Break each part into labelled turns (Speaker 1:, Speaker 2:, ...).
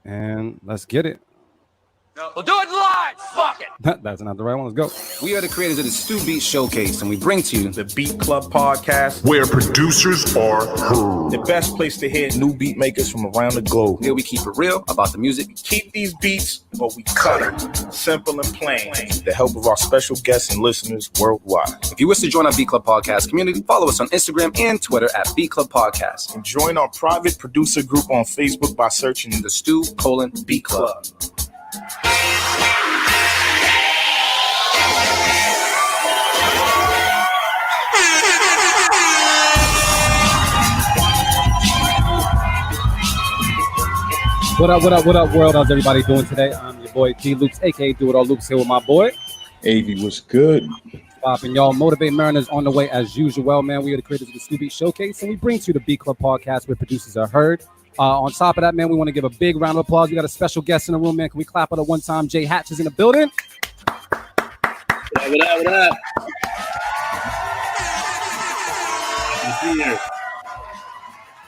Speaker 1: And let's get it.
Speaker 2: We'll do it live. Fuck it.
Speaker 1: That's not the right one. Let's go.
Speaker 3: We are the creators of the Stu Beat Showcase, and we bring to you
Speaker 4: the Beat Club podcast,
Speaker 5: where producers are heard.
Speaker 4: The best place to hear new beat makers from around the globe.
Speaker 3: Here we keep it real about the music.
Speaker 4: Keep these beats, but we cut it simple and plain. The help of our special guests and listeners worldwide.
Speaker 3: If you wish to join our Beat Club podcast community, follow us on Instagram and Twitter at Beat Club Podcast.
Speaker 4: And join our private producer group on Facebook by searching the
Speaker 3: Stu:*Beat Club.
Speaker 1: What up, world? How's everybody doing today? I'm your boy D Loops, aka Do It All Loops, here with my boy
Speaker 4: AV. What's good?
Speaker 1: Popping, y'all. Motivate Mariners on the way as usual, man. We are the creators of the Stu Beat Showcase, and we bring to you the Beat Club podcast where producers are heard. On top of that, man, we want to give a big round of applause. We got a special guest in the room, man. Can we clap at it one time? J.Hatch is in the building.
Speaker 6: What up?
Speaker 1: Yeah.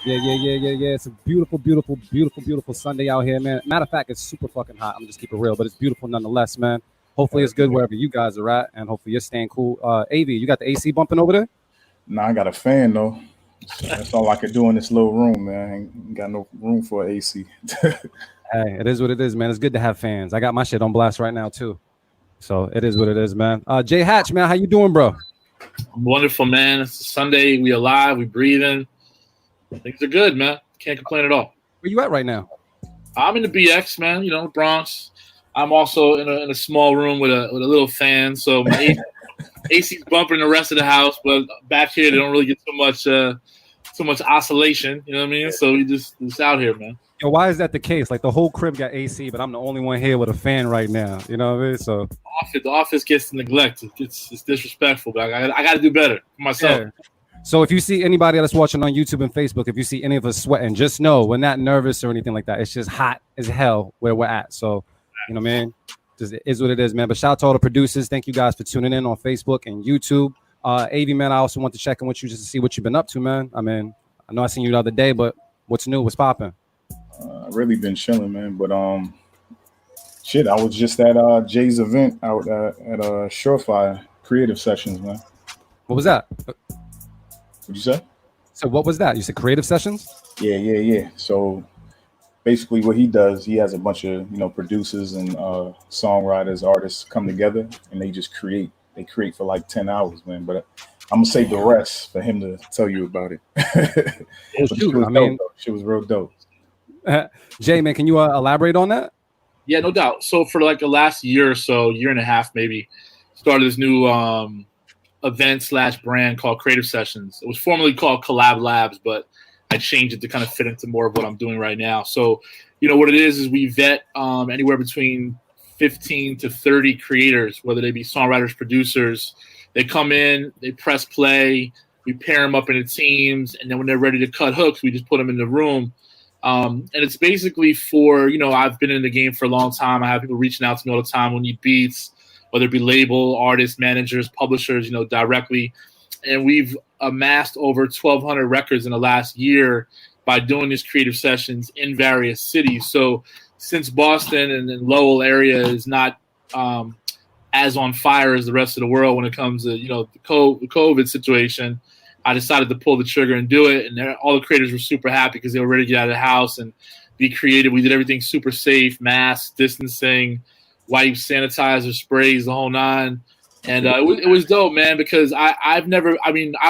Speaker 1: It's a beautiful Sunday out here, man. Matter of fact, it's super fucking hot. I'm just keep it real, but it's beautiful nonetheless, man. Hopefully it's good wherever you guys are at, and hopefully you're staying cool. AV, you got the AC bumping over there?
Speaker 7: Nah, I got a fan though. That's all I could do in this little room, man. I ain't got no room for AC.
Speaker 1: Hey, it is what it is, man. It's good to have fans. I got my shit on blast right now too. So it is what it is, man. J.Hatch, man, how you doing, bro?
Speaker 6: Wonderful, man. It's Sunday. We alive. We breathing. Things are good, man. Can't complain at all.
Speaker 1: Where you at right now?
Speaker 6: I'm in the BX, man. You know, Bronx. I'm also in a small room with a little fan, so my AC's bumping the rest of the house. But back here, they don't really get so much oscillation. You know what I mean? So we just out here, man.
Speaker 1: Yo, why is that the case? Like the whole crib got AC, but I'm the only one here with a fan right now. You know what I mean? So
Speaker 6: the office gets neglected. It's disrespectful, but I got to do better for myself.
Speaker 1: Yeah. So if you see anybody that's watching on YouTube and Facebook, if you see any of us sweating, just know we're not nervous or anything like that. It's just hot as hell where we're at. So, you know, man, it is what it is, man. But shout out to all the producers. Thank you guys for tuning in on Facebook and YouTube. AV, man, I also want to check in with you just to see what you've been up to, man. I mean, I know I seen you the other day, but what's new? What's popping?
Speaker 7: I've really been chilling, man. But I was just at Jay's event out at Surefire Creative Sessions, man.
Speaker 1: What was that?
Speaker 7: What'd you say?
Speaker 1: So what was that? You said creative sessions?
Speaker 7: Yeah. So basically what he does, he has a bunch of, producers and songwriters, artists come together and they just create. They create for like 10 hours, man. But I'm going to save the rest for him to tell you about it. She was real dope.
Speaker 1: Jay, man, can you elaborate on that?
Speaker 6: Yeah, no doubt. So for like the last year or so, year and a half maybe, started this new event/brand called Creative Sessions. It was formerly called Collab Labs, but I changed it to kind of fit into more of what I'm doing right now. So, what it is we vet anywhere between 15 to 30 creators, whether they be songwriters, producers. They come in, they press play, we pair them up into teams, and then when they're ready to cut hooks, we just put them in the room. And it's basically for, I've been in the game for a long time. I have people reaching out to me all the time who need beats, whether it be label, artists, managers, publishers, directly. And we've amassed over 1,200 records in the last year by doing these creative sessions in various cities. So since Boston and the Lowell area is not as on fire as the rest of the world when it comes to, the COVID situation, I decided to pull the trigger and do it. And all the creators were super happy because they were ready to get out of the house and be creative. We did everything super safe, masks, distancing, wipes, sanitizer, sprays, the whole nine. And it was dope, man, because I've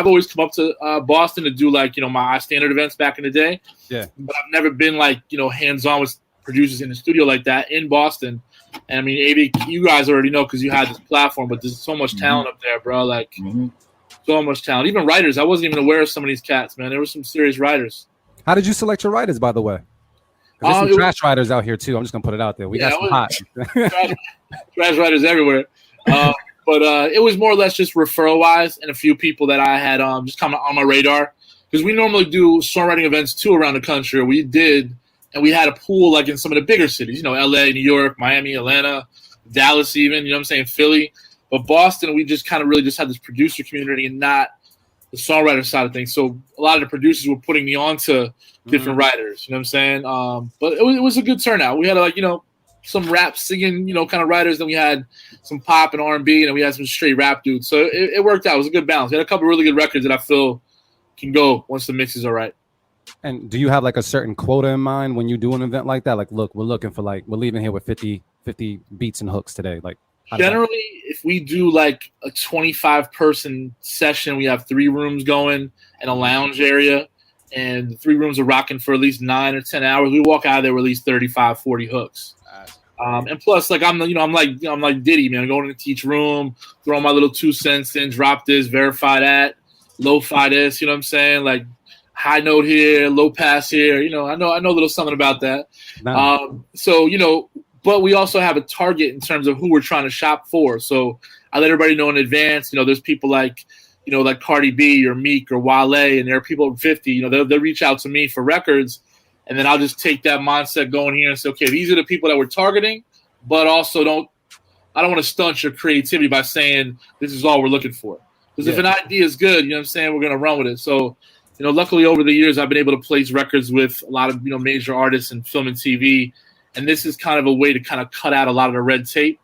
Speaker 6: always come up to Boston to do like, my standard events back in the day.
Speaker 1: Yeah. But
Speaker 6: I've never been like, hands-on with producers in the studio like that in Boston. And I mean, AV, you guys already know because you had this platform, but there's so much talent up there, bro. Like, so much talent. Even writers. I wasn't even aware of some of these cats, man. There were some serious writers.
Speaker 1: How did you select your writers, by the way? There's some trash writers out here, too. I'm just going to put it out there. We got some hot.
Speaker 6: trash writers everywhere. But it was more or less just referral-wise and a few people that I had just kind of on my radar. Because we normally do songwriting events, too, around the country. We did, and we had a pool like in some of the bigger cities. L.A., New York, Miami, Atlanta, Dallas even, Philly. But Boston, we just kind of really just had this producer community and not the songwriter side of things. So a lot of the producers were putting me on to different writers. You know what I'm saying? But it was a good turnout. We had some rap singing, kind of writers. Then we had some pop and R&B, and then we had some straight rap dudes. So it worked out. It was a good balance. We had a couple of really good records that I feel can go once the mixes are right.
Speaker 1: And do you have like a certain quota in mind when you do an event like that? Like, look, we're looking for we're leaving here with 50 beats and hooks today. Like,
Speaker 6: generally, if we do like a 25-person session, we have 3 rooms going and a lounge area, and the 3 rooms are rocking for at least 9 or 10 hours. We walk out of there with at least 35, 40 hooks. And plus, like I'm like Diddy, man. Going into each room, throw my little 2 cents in, drop this, verify that, lo-fi this. You know what I'm saying? Like high note here, low pass here. I know a little something about that. Nice. So but we also have a target in terms of who we're trying to shop for. So I let everybody know in advance. There's people like Cardi B or Meek or Wale, and there are people at 50. They'll reach out to me for records. And then I'll just take that mindset going here and say, okay, these are the people that we're targeting, but also I don't want to stunt your creativity by saying this is all we're looking for. Because if an idea is good, you know what I'm saying, we're going to run with it. So, luckily over the years, I've been able to place records with a lot of, major artists in film and TV. And this is kind of a way to kind of cut out a lot of the red tape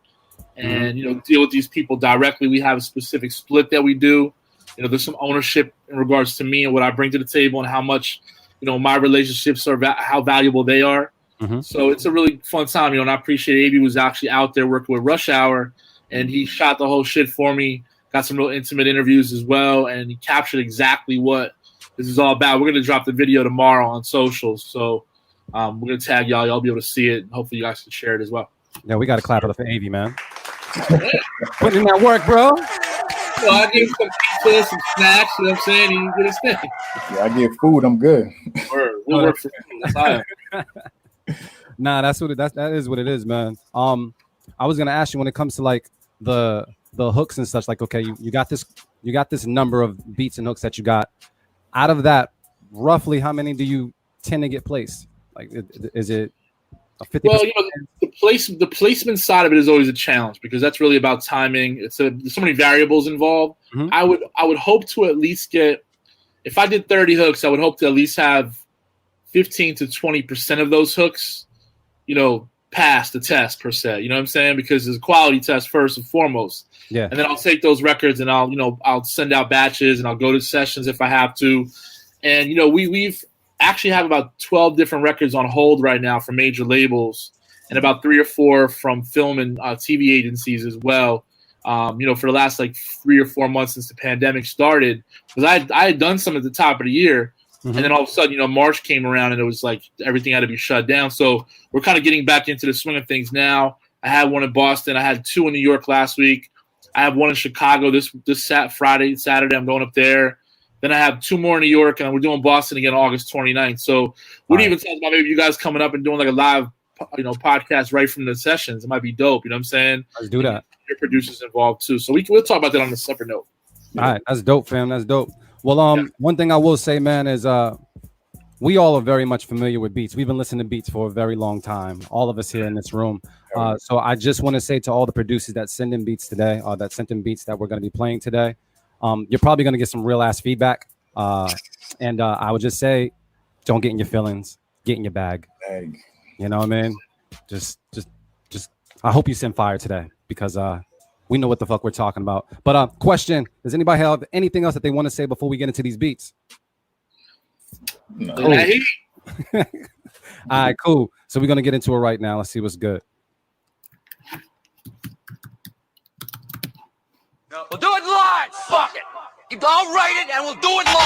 Speaker 6: and, deal with these people directly. We have a specific split that we do. There's some ownership in regards to me and what I bring to the table and how much my relationships are, how valuable they are. So it's a really fun time, and I appreciate AB was actually out there working with Rush Hour, and he shot the whole shit for me, got some real intimate interviews as well, and he captured exactly what this is all about. We're going to drop the video tomorrow on socials, so we're going to tag y'all. Y'all be able to see it, and hopefully you guys can share it as well.
Speaker 1: Yeah, we got to clap it up for AB, man. Putting in that work, bro.
Speaker 6: So I give him some pizza, some snacks, you know what I'm saying? He did his thing.
Speaker 7: Yeah, I get food, I'm good.
Speaker 6: We'll work for food. That's how I am.
Speaker 1: Nah, that is what it is, man. I was gonna ask you when it comes to like the hooks and such, like, okay, you got this number of beats and hooks that you got. Out of that, roughly how many do you tend to get placed? Like, is it a 50%?
Speaker 6: Well, the placement side of it is always a challenge because that's really about timing. There's so many variables involved. I would hope to at least get, if I did 30 hooks, I would hope to at least have 15 to 20% of those hooks, pass the test per se. You know what I'm saying? Because it's a quality test first and foremost. Yeah. And then I'll take those records and I'll send out batches and I'll go to sessions if I have to. And we've actually have about 12 different records on hold right now from major labels, and about 3 or 4 from film and TV agencies as well. For the last like 3 or 4 months since the pandemic started, because I had done some at the top of the year. And then all of a sudden, March came around and it was like everything had to be shut down. So we're kind of getting back into the swing of things now. I had one in Boston. I had 2 in New York last week. I have one in Chicago this Friday, Saturday. I'm going up there. Then I have 2 more in New York, and we're doing Boston again August 29th. So what do you even talk about maybe you guys coming up and doing like a live, podcast right from the sessions? It might be dope. You know what I'm saying?
Speaker 1: Let's do that.
Speaker 6: Your producers involved too. So we'll talk about that on a separate note.
Speaker 1: All right. That's dope, fam. That's dope. Well, one thing I will say, man, is we all are very much familiar with beats. We've been listening to beats for a very long time, all of us here in this room. So I just want to say to all the producers that send in beats today, that sent in beats that we're going to be playing today, you're probably going to get some real ass feedback. And I would just say, don't get in your feelings, get in your bag. You know what I mean? Just I hope you send fire today because we know what the fuck we're talking about. But question, does anybody have anything else that they want to say before we get into these beats?
Speaker 7: No.
Speaker 1: All right, cool. So we're going to get into it right now. Let's see what's good.
Speaker 2: We'll do it live. Fuck it. I'll write it and we'll do it live.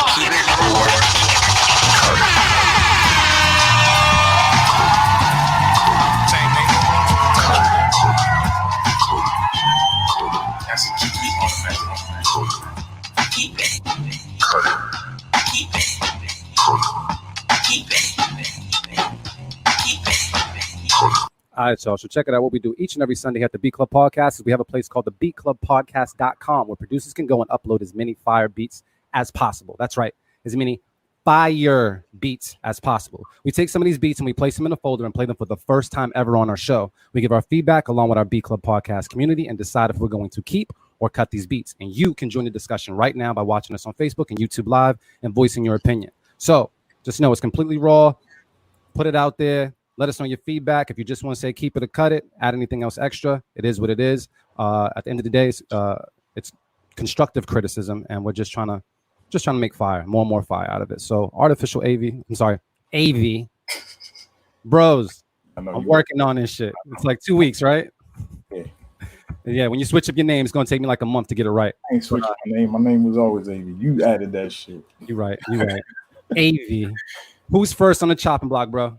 Speaker 1: All right, so check it out. What we do each and every Sunday here at the Beat Club Podcast is we have a place called the beatclubpodcast.com where producers can go and upload as many fire beats as possible. That's right, as many fire beats as possible. We take some of these beats and we place them in a folder and play them for the first time ever on our show. We give our feedback along with our Beat Club Podcast community and decide if we're going to keep or cut these beats. And you can join the discussion right now by watching us on Facebook and YouTube Live and voicing your opinion. So just know it's completely raw. Put it out there. Let us know your feedback. If you just want to say keep it or cut it, add anything else extra, it is what it is. At the end of the day, it's constructive criticism, and we're just trying to make fire, more and more fire out of it. So artificial AV, bros, I'm working on this shit. It's like 2 weeks, right? Yeah, when you switch up your name, it's gonna take me like a month to get it right.
Speaker 7: I ain't switching my name. My name was always AV. You added that shit.
Speaker 1: You're right. AV. Who's first on the chopping block, bro?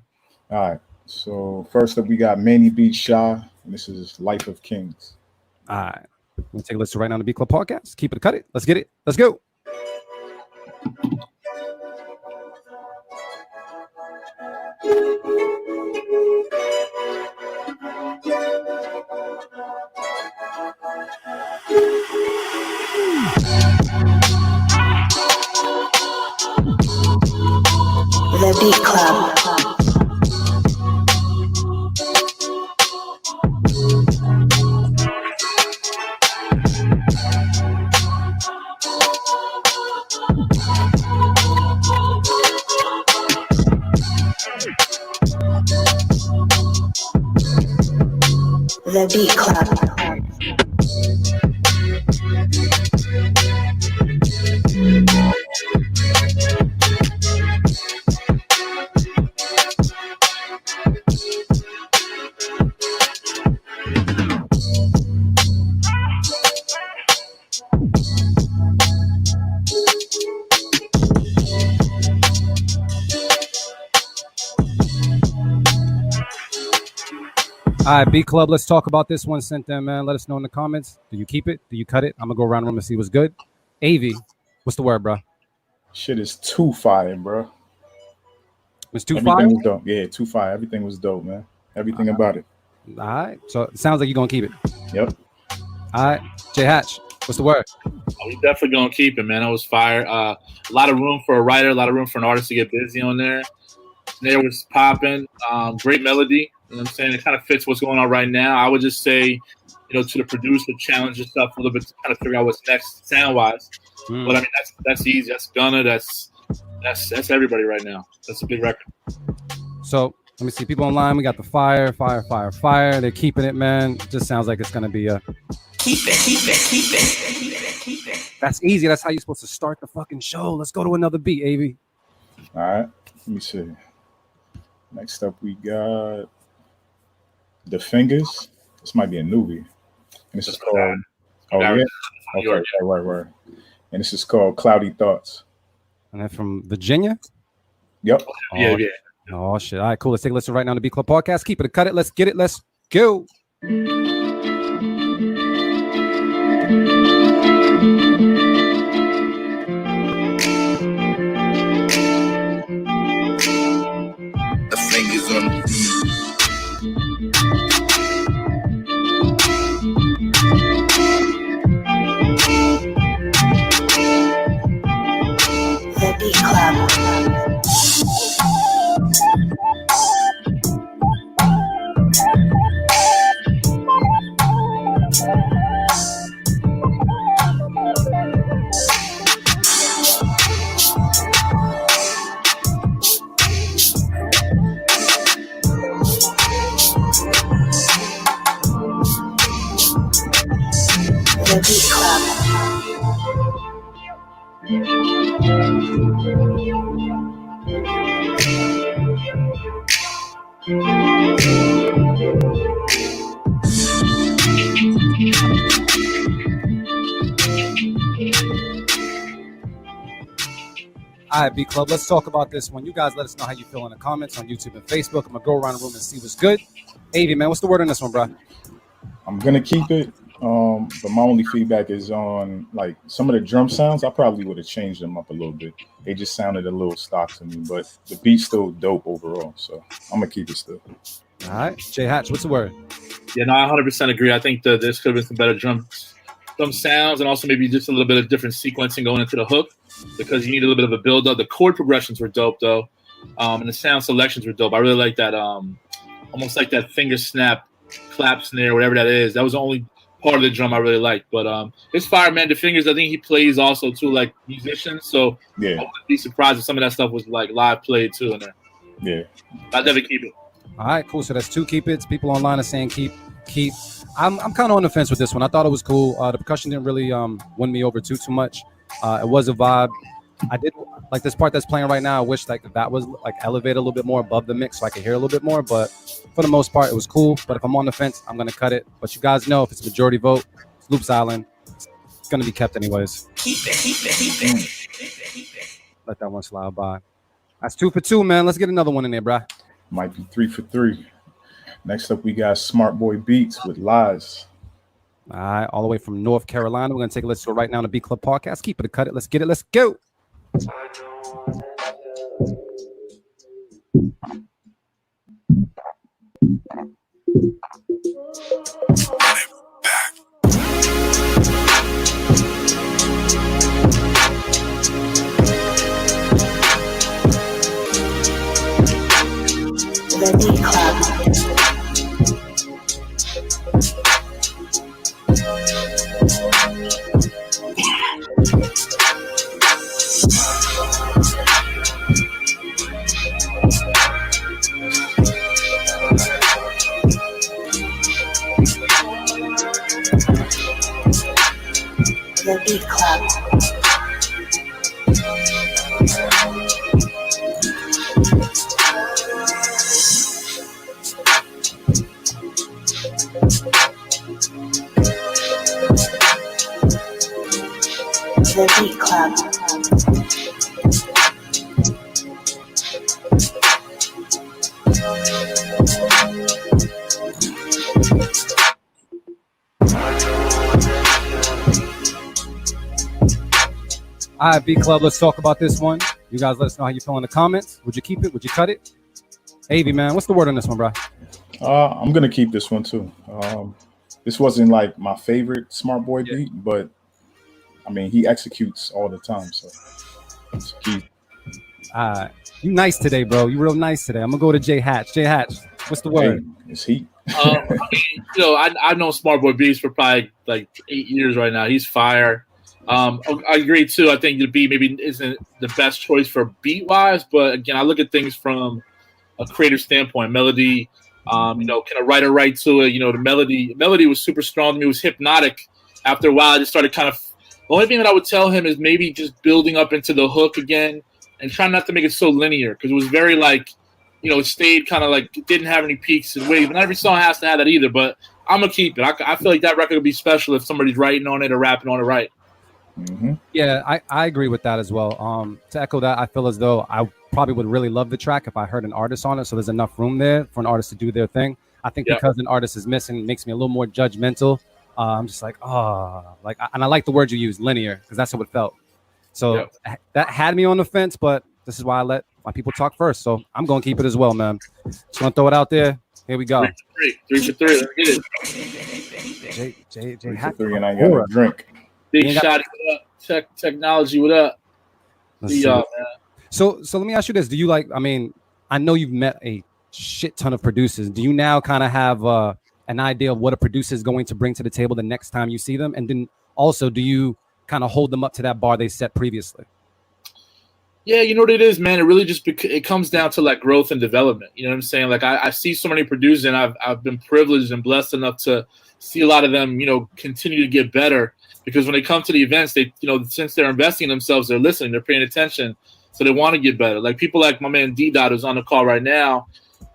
Speaker 7: All right. So first up, we got Manny Beat Shy, and this is Life of Kings.
Speaker 1: All right. We'll take a listen right now on the B Club Podcast. Keep it or cut it. Let's get it. Let's go.
Speaker 8: The Beat Club. The Beat Club.
Speaker 1: All right, B Club, let's talk about this one sent in, man. Let us know in the comments. Do you keep it? Do you cut it? I'm going to go around the room and see what's good. AV, what's the word, bro?
Speaker 7: Shit is too fire, bro.
Speaker 1: It's too
Speaker 7: Everything
Speaker 1: fire?
Speaker 7: was dope. Yeah, too fire. Everything was dope, man. Everything about it.
Speaker 1: All right. So it sounds like you're going to keep it.
Speaker 7: Yep.
Speaker 1: All right. J.Hatch, what's the word?
Speaker 6: We definitely gonna keep it, man. That was fire. A lot of room for a writer, a lot of room for an artist to get busy on there. Snare was popping. Great melody. You know what I'm saying? It kind of fits what's going on right now. I would just say, to the producer, challenge yourself a little bit to kind of figure out what's next sound wise. But I mean, that's easy. That's Gunna. That's everybody right now. That's a big record.
Speaker 1: So let me see. People online, we got the fire. They're keeping it, man. It just sounds like it's gonna be a keep it. That's easy. That's how you're supposed to start the fucking show. Let's go to another beat, AV.
Speaker 7: All right. Let me see. Next up, we got The Fingers. This might be a newbie. And this is called. Oh yeah. Okay. Right. And this is called Cloudy Thoughts.
Speaker 1: And then from Virginia.
Speaker 7: Yep.
Speaker 6: Yeah.
Speaker 1: Oh shit. All right, cool. Let's take a listen right now to B Club Podcast. Keep it or cut it. Let's get it. Let's go.
Speaker 4: The fingers on the
Speaker 8: The Beat Club. The Beat Club.
Speaker 1: All right, B Club, let's talk about this one. You guys let us know how you feel in the comments on YouTube and Facebook. I'm going to go around the room and see what's good. AV, man, what's the word on this one, bro?
Speaker 7: I'm gonna keep it. But my only feedback is on like some of the drum sounds. I probably would have changed them up a little bit. They just sounded a little stock to me, but the beat's still dope overall. So I'm gonna keep it still.
Speaker 1: All right, J.Hatch, what's the word?
Speaker 6: Yeah, no, I 100% agree. I think that this could have been some better drum sounds, and also maybe just a little bit of different sequencing going into the hook, because you need a little bit of a build up. The chord progressions were dope though, and the sound selections were dope. I really like that, almost like that finger snap, clap snare, whatever that is. That was the only part of the drum I really like. But it's fire, man. The fingers, I think he plays also too, like musicians. So I
Speaker 7: Yeah,
Speaker 6: wouldn't be surprised if some of that stuff was like live played too in there.
Speaker 7: yeah.
Speaker 6: I'd definitely keep it.
Speaker 1: All right, cool. So that's 2 keep it's. People online are saying keep. I'm kind of on the fence with this one. I thought it was cool. The percussion didn't really win me over too much. It was a vibe. I did like this part that's playing right now. I wish like that was like elevated a little bit more above the mix so I could hear a little bit more. But for the most part, it was cool. But if I'm on the fence, I'm gonna cut it. But you guys know if it's majority vote, it's Loops Island. It's gonna be kept anyways. Let that one slide by. That's 2 for 2, man. Let's get another one in there, bruh.
Speaker 7: Might be 3 for 3. Next up, we got Smart Boy Beats with Lies.
Speaker 1: All right, all the way from North Carolina. We're gonna take a listen to it right now on the Beat Club podcast. Keep it a cut it. Let's get it. Let's go.
Speaker 8: The Beat Club. The Beat Club. The Beat Club.
Speaker 1: All right, Beat Club, let's talk about this one. You guys let us know how you feel in the comments. Would you keep it? Would you cut it? Avy, man, what's the word on this one, bro?
Speaker 7: I'm gonna keep this one too. This wasn't like my favorite Smart Boy beat, but I mean he executes all the time, so it's key.
Speaker 1: You nice today, bro. You real nice today. I'm gonna go to J.Hatch. J.Hatch, what's the word?
Speaker 7: Hey, it's heat.
Speaker 6: I mean, I've known Smart Boy Beats for probably like 8 years right now. He's fire. I agree too. I think the beat maybe isn't the best choice for beat wise, but again, I look at things from a creative standpoint. Melody, can a writer write to it? The melody was super strong to me. It was hypnotic. After a while, I just started kind of. The only thing that I would tell him is maybe just building up into the hook again and trying not to make it so linear because it was very like, it stayed kind of like it didn't have any peaks and waves. Not every song has to have that either, but I'm gonna keep it. I feel like that record would be special if somebody's writing on it or rapping on it right.
Speaker 7: Mm-hmm.
Speaker 1: Yeah, I agree with that as well. To echo that, I feel as though I probably would really love the track if I heard an artist on it. So there's enough room there for an artist to do their thing. I think because an artist is missing, it makes me a little more judgmental. I'm just like, and I like the word you use, linear, because that's how it felt. So that had me on the fence, but this is why I let my people talk first. So I'm going to keep it as well, man. Just going to throw it out there. Here we go.
Speaker 6: 3 for 3. Let's get it.
Speaker 7: J 3 for 3, and I got a drink.
Speaker 6: Big shot. What up? Technology. What up? See y'all, man.
Speaker 1: So let me ask you this: do you like? I mean, I know you've met a shit ton of producers. Do you now kind of have an idea of what a producer is going to bring to the table the next time you see them? And then also, do you kind of hold them up to that bar they set previously?
Speaker 6: Yeah, you know what it is, man. It really just it comes down to like growth and development. You know what I'm saying? Like I see so many producers, and I've been privileged and blessed enough to see a lot of them, continue to get better. Because when they come to the events, they, since they're investing in themselves, they're listening, they're paying attention, so they want to get better. Like people like my man D-Dot, who's on the call right now,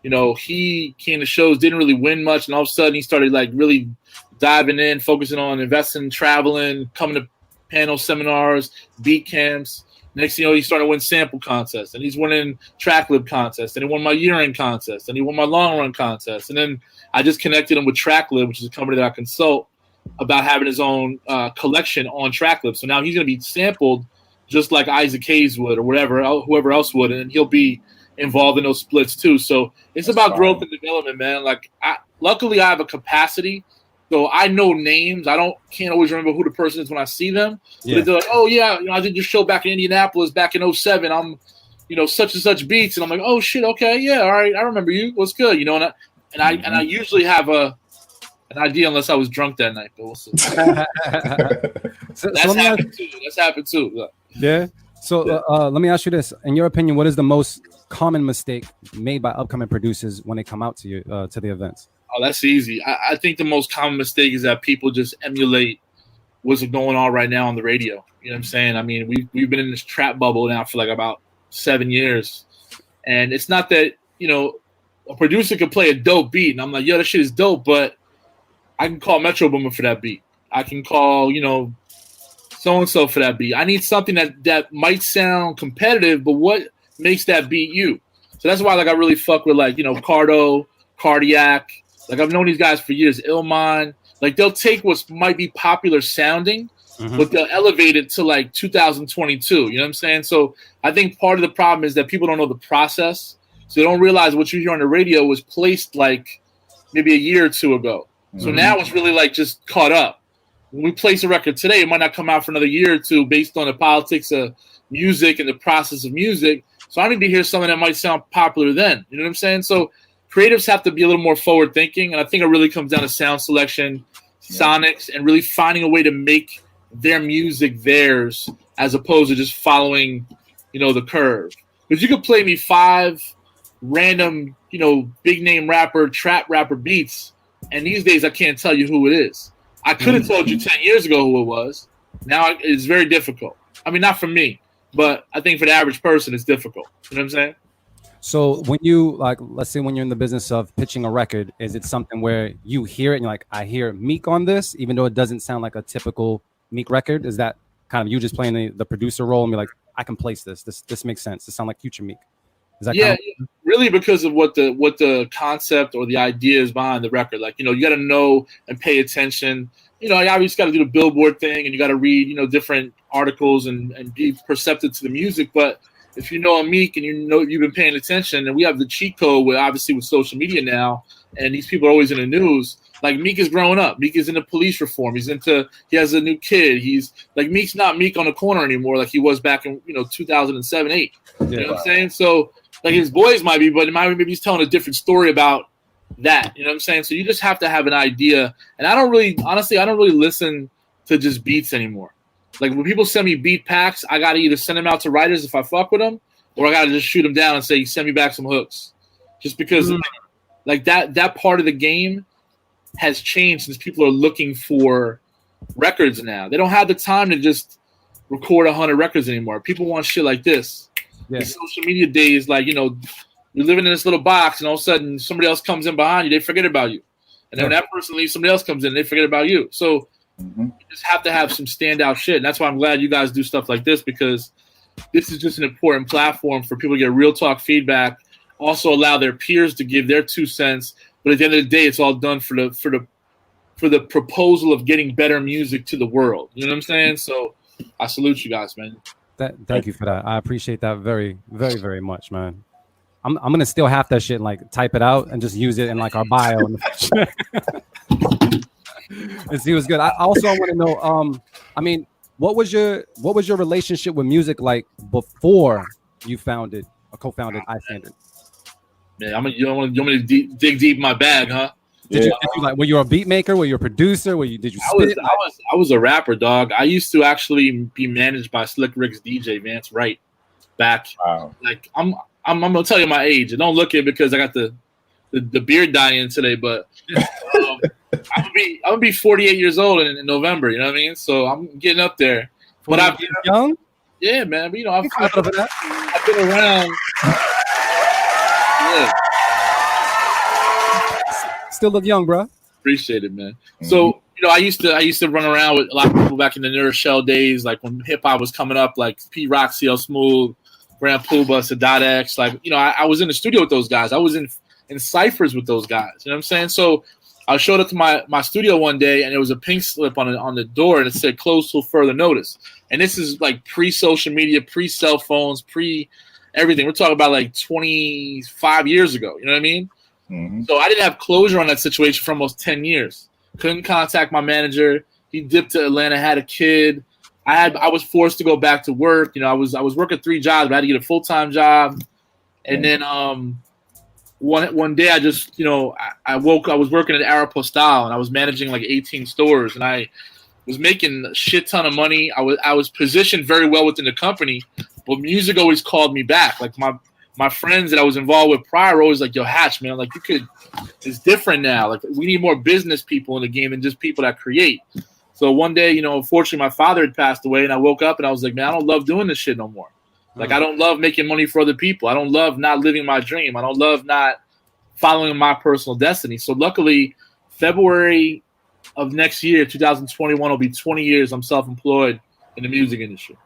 Speaker 6: he came to shows, didn't really win much, and all of a sudden he started like really diving in, focusing on investing, traveling, coming to panel seminars, beat camps. Next thing you know, he started to win sample contests, and he's winning track lib contests, and he won my year-end contest, and he won my long-run contest. And then I just connected him with Tracklib, which is a company that I consult, about having his own collection on Tracklib. So now he's going to be sampled just like Isaac Hayes would or whoever else would, and he'll be involved in those splits too. So it's about growth and development, man. Like luckily I have a capacity, so I know names. Can't always remember who the person is when I see them. Yeah. But they're like, oh yeah, I did your show back in Indianapolis back in 2007. I'm, such and such beats, and I'm like, oh shit, okay, yeah, all right, I remember you. What's good, and I usually have a an idea unless I was drunk that night, but we'll see.
Speaker 1: So
Speaker 6: That's
Speaker 1: let me ask-
Speaker 6: happened too. That's happened too. Look.
Speaker 1: yeah. So let me ask you this: in your opinion, what is the most common mistake made by upcoming producers when they come out to you to the events?
Speaker 6: Oh, that's easy. I think the most common mistake is that people just emulate what's going on right now on the radio. You know what I'm saying? I mean, we've been in this trap bubble now for like about 7 years, and it's not that a producer could play a dope beat, and I'm like, yo, that shit is dope, but I can call Metro Boomin for that beat. I can call so and so for that beat. I need something that might sound competitive, but what makes that beat you? So that's why I really fuck with Cardo, Cardiac. Like I've known these guys for years. Illmind. Like they'll take what might be popular sounding, but they'll elevate it to like 2022. You know what I'm saying? So I think part of the problem is that people don't know the process. So they don't realize what you hear on the radio was placed like maybe a year or two ago. So now it's really like just caught up. When we place a record today, it might not come out for another year or two based on the politics of music and the process of music. So I need to hear something that might sound popular then. You know what I'm saying? So creatives have to be a little more forward thinking. And I think it really comes down to sound selection, sonics, and really finding a way to make their music theirs as opposed to just following, the curve. Because you could play me 5 random, big name rapper, trap rapper beats. And these days I can't tell you who it is. I could have told you 10 years ago who it was. Now it's very difficult. I mean, not for me, but I think for the average person, it's difficult. You know what I'm saying?
Speaker 1: So when you let's say when you're in the business of pitching a record, is it something where you hear it and you're like, I hear Meek on this, even though it doesn't sound like a typical Meek record? Is that kind of you just playing the producer role and be like, I can place this. This makes sense. This sound like future Meek. Is that
Speaker 6: really because of what the concept or the idea is behind the record. Like, you got to know and pay attention. You obviously got to do the Billboard thing and you got to read, different articles and be perceptive to the music. But if you know a Meek and you've been paying attention, and we have the cheat code with social media now, and these people are always in the news. Like Meek is growing up. Meek is into police reform. He has a new kid. He's like Meek's not Meek on the corner anymore like he was back in 2007, 8. You know what I'm saying? So like his boys might be, but maybe he's telling a different story about that. You know what I'm saying? So you just have to have an idea. And I don't really listen to just beats anymore. Like when people send me beat packs, I got to either send them out to writers if I fuck with them, or I got to just shoot them down and say, send me back some hooks. Just because like that part of the game has changed since people are looking for records now. They don't have the time to just record 100 records anymore. People want shit like this. Yeah. The social media days, like, you're living in this little box and all of a sudden somebody else comes in behind you, they forget about you. And then when that person leaves, somebody else comes in, they forget about you. So you just have to have some standout shit. And that's why I'm glad you guys do stuff like this, because this is just an important platform for people to get real talk feedback, also allow their peers to give their 2 cents. But at the end of the day, it's all done for the proposal of getting better music to the world. You know what I'm saying? So I salute you guys, man.
Speaker 1: Thank you for that. I appreciate that very, very, very much, man. I'm gonna steal half that shit and like type it out and just use it in like our bio and see what's good. I want to know. I mean, what was your relationship with music like before you co-founded iStandard?
Speaker 6: Man, you want me to dig deep in my bag, huh?
Speaker 1: Did you like? Were you a beat maker? Were you a producer? Did you spit?
Speaker 6: I was a rapper, dog. I used to actually be managed by Slick Rick's DJ Vance Wright. Back, like I'm gonna tell you my age, and don't look at it because I got the beard dye in today. But I'm gonna be 48 years old in November. You know what I mean? So I'm getting up there. But I've been
Speaker 1: young.
Speaker 6: Yeah, man. But, I've been around. Yeah.
Speaker 1: Still look young, bro.
Speaker 6: Appreciate it, man. So, I used to run around with a lot of people back in the Nerd Shell days, like when hip hop was coming up, like P Rock, CL Smooth, Grand Puba, Sadat X. Like, I was in the studio with those guys. I was in ciphers with those guys. You know what I'm saying? So I showed up to my studio one day, and there was a pink slip on the door, and it said "closed till further notice." And this is like pre-social media, pre-cell phones, pre-everything. We're talking about like 25 years ago. You know what I mean? So I didn't have closure on that situation for almost 10 years. Couldn't contact my manager. He dipped to Atlanta, had a kid. I was forced to go back to work. I was working 3 jobs, but I had to get a full-time job. And then one day I just, I woke. I was working at Aeropostale, and I was managing like 18 stores, and I was making a shit ton of money. I was positioned very well within the company, but music always called me back. Like my friends that I was involved with prior were always like, "Yo, Hatch, man, like it's different now. Like we need more business people in the game than just people that create." So one day, unfortunately, my father had passed away, and I woke up and I was like, "Man, I don't love doing this shit no more. Like I don't love making money for other people. I don't love not living my dream. I don't love not following my personal destiny." So luckily, February of next year, 2021, will be 20 years I'm self-employed in the music industry.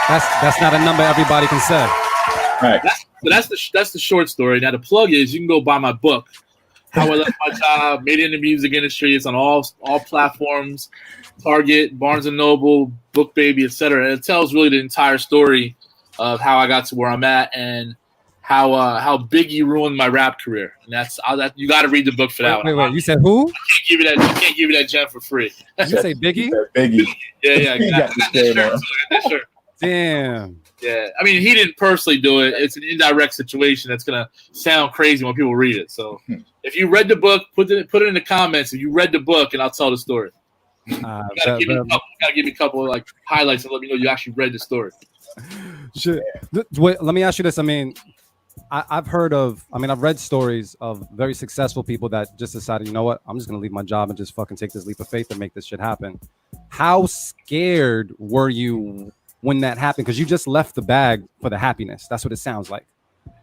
Speaker 1: That's not a number everybody can say.
Speaker 7: Right.
Speaker 6: That's the short story. Now the plug is you can go buy my book, How I Left My Job, Made It in the Music Industry. It's on all platforms, Target, Barnes and Noble, Book Baby, etc. And it tells really the entire story of how I got to where I'm at and how Biggie ruined my rap career. And you got to read the book for that one.
Speaker 1: Wait. You said who?
Speaker 6: I can't give you that gem for free.
Speaker 1: Did you say Biggie?
Speaker 7: Biggie.
Speaker 6: Yeah. Got that shirt.
Speaker 1: Damn.
Speaker 6: Yeah, I mean, he didn't personally do it. It's an indirect situation that's gonna sound crazy when people read it. So, if you read the book, put it in the comments. If you read the book, and I'll tell the story. You gotta give me a couple of like highlights and let me know you actually read the story.
Speaker 1: Shit. Wait, let me ask you this. I mean, I've read stories of very successful people that just decided, you know what, I'm just gonna leave my job and just fucking take this leap of faith and make this shit happen. How scared were you when that happened? Because you just left the bag for the happiness. That's what it sounds like.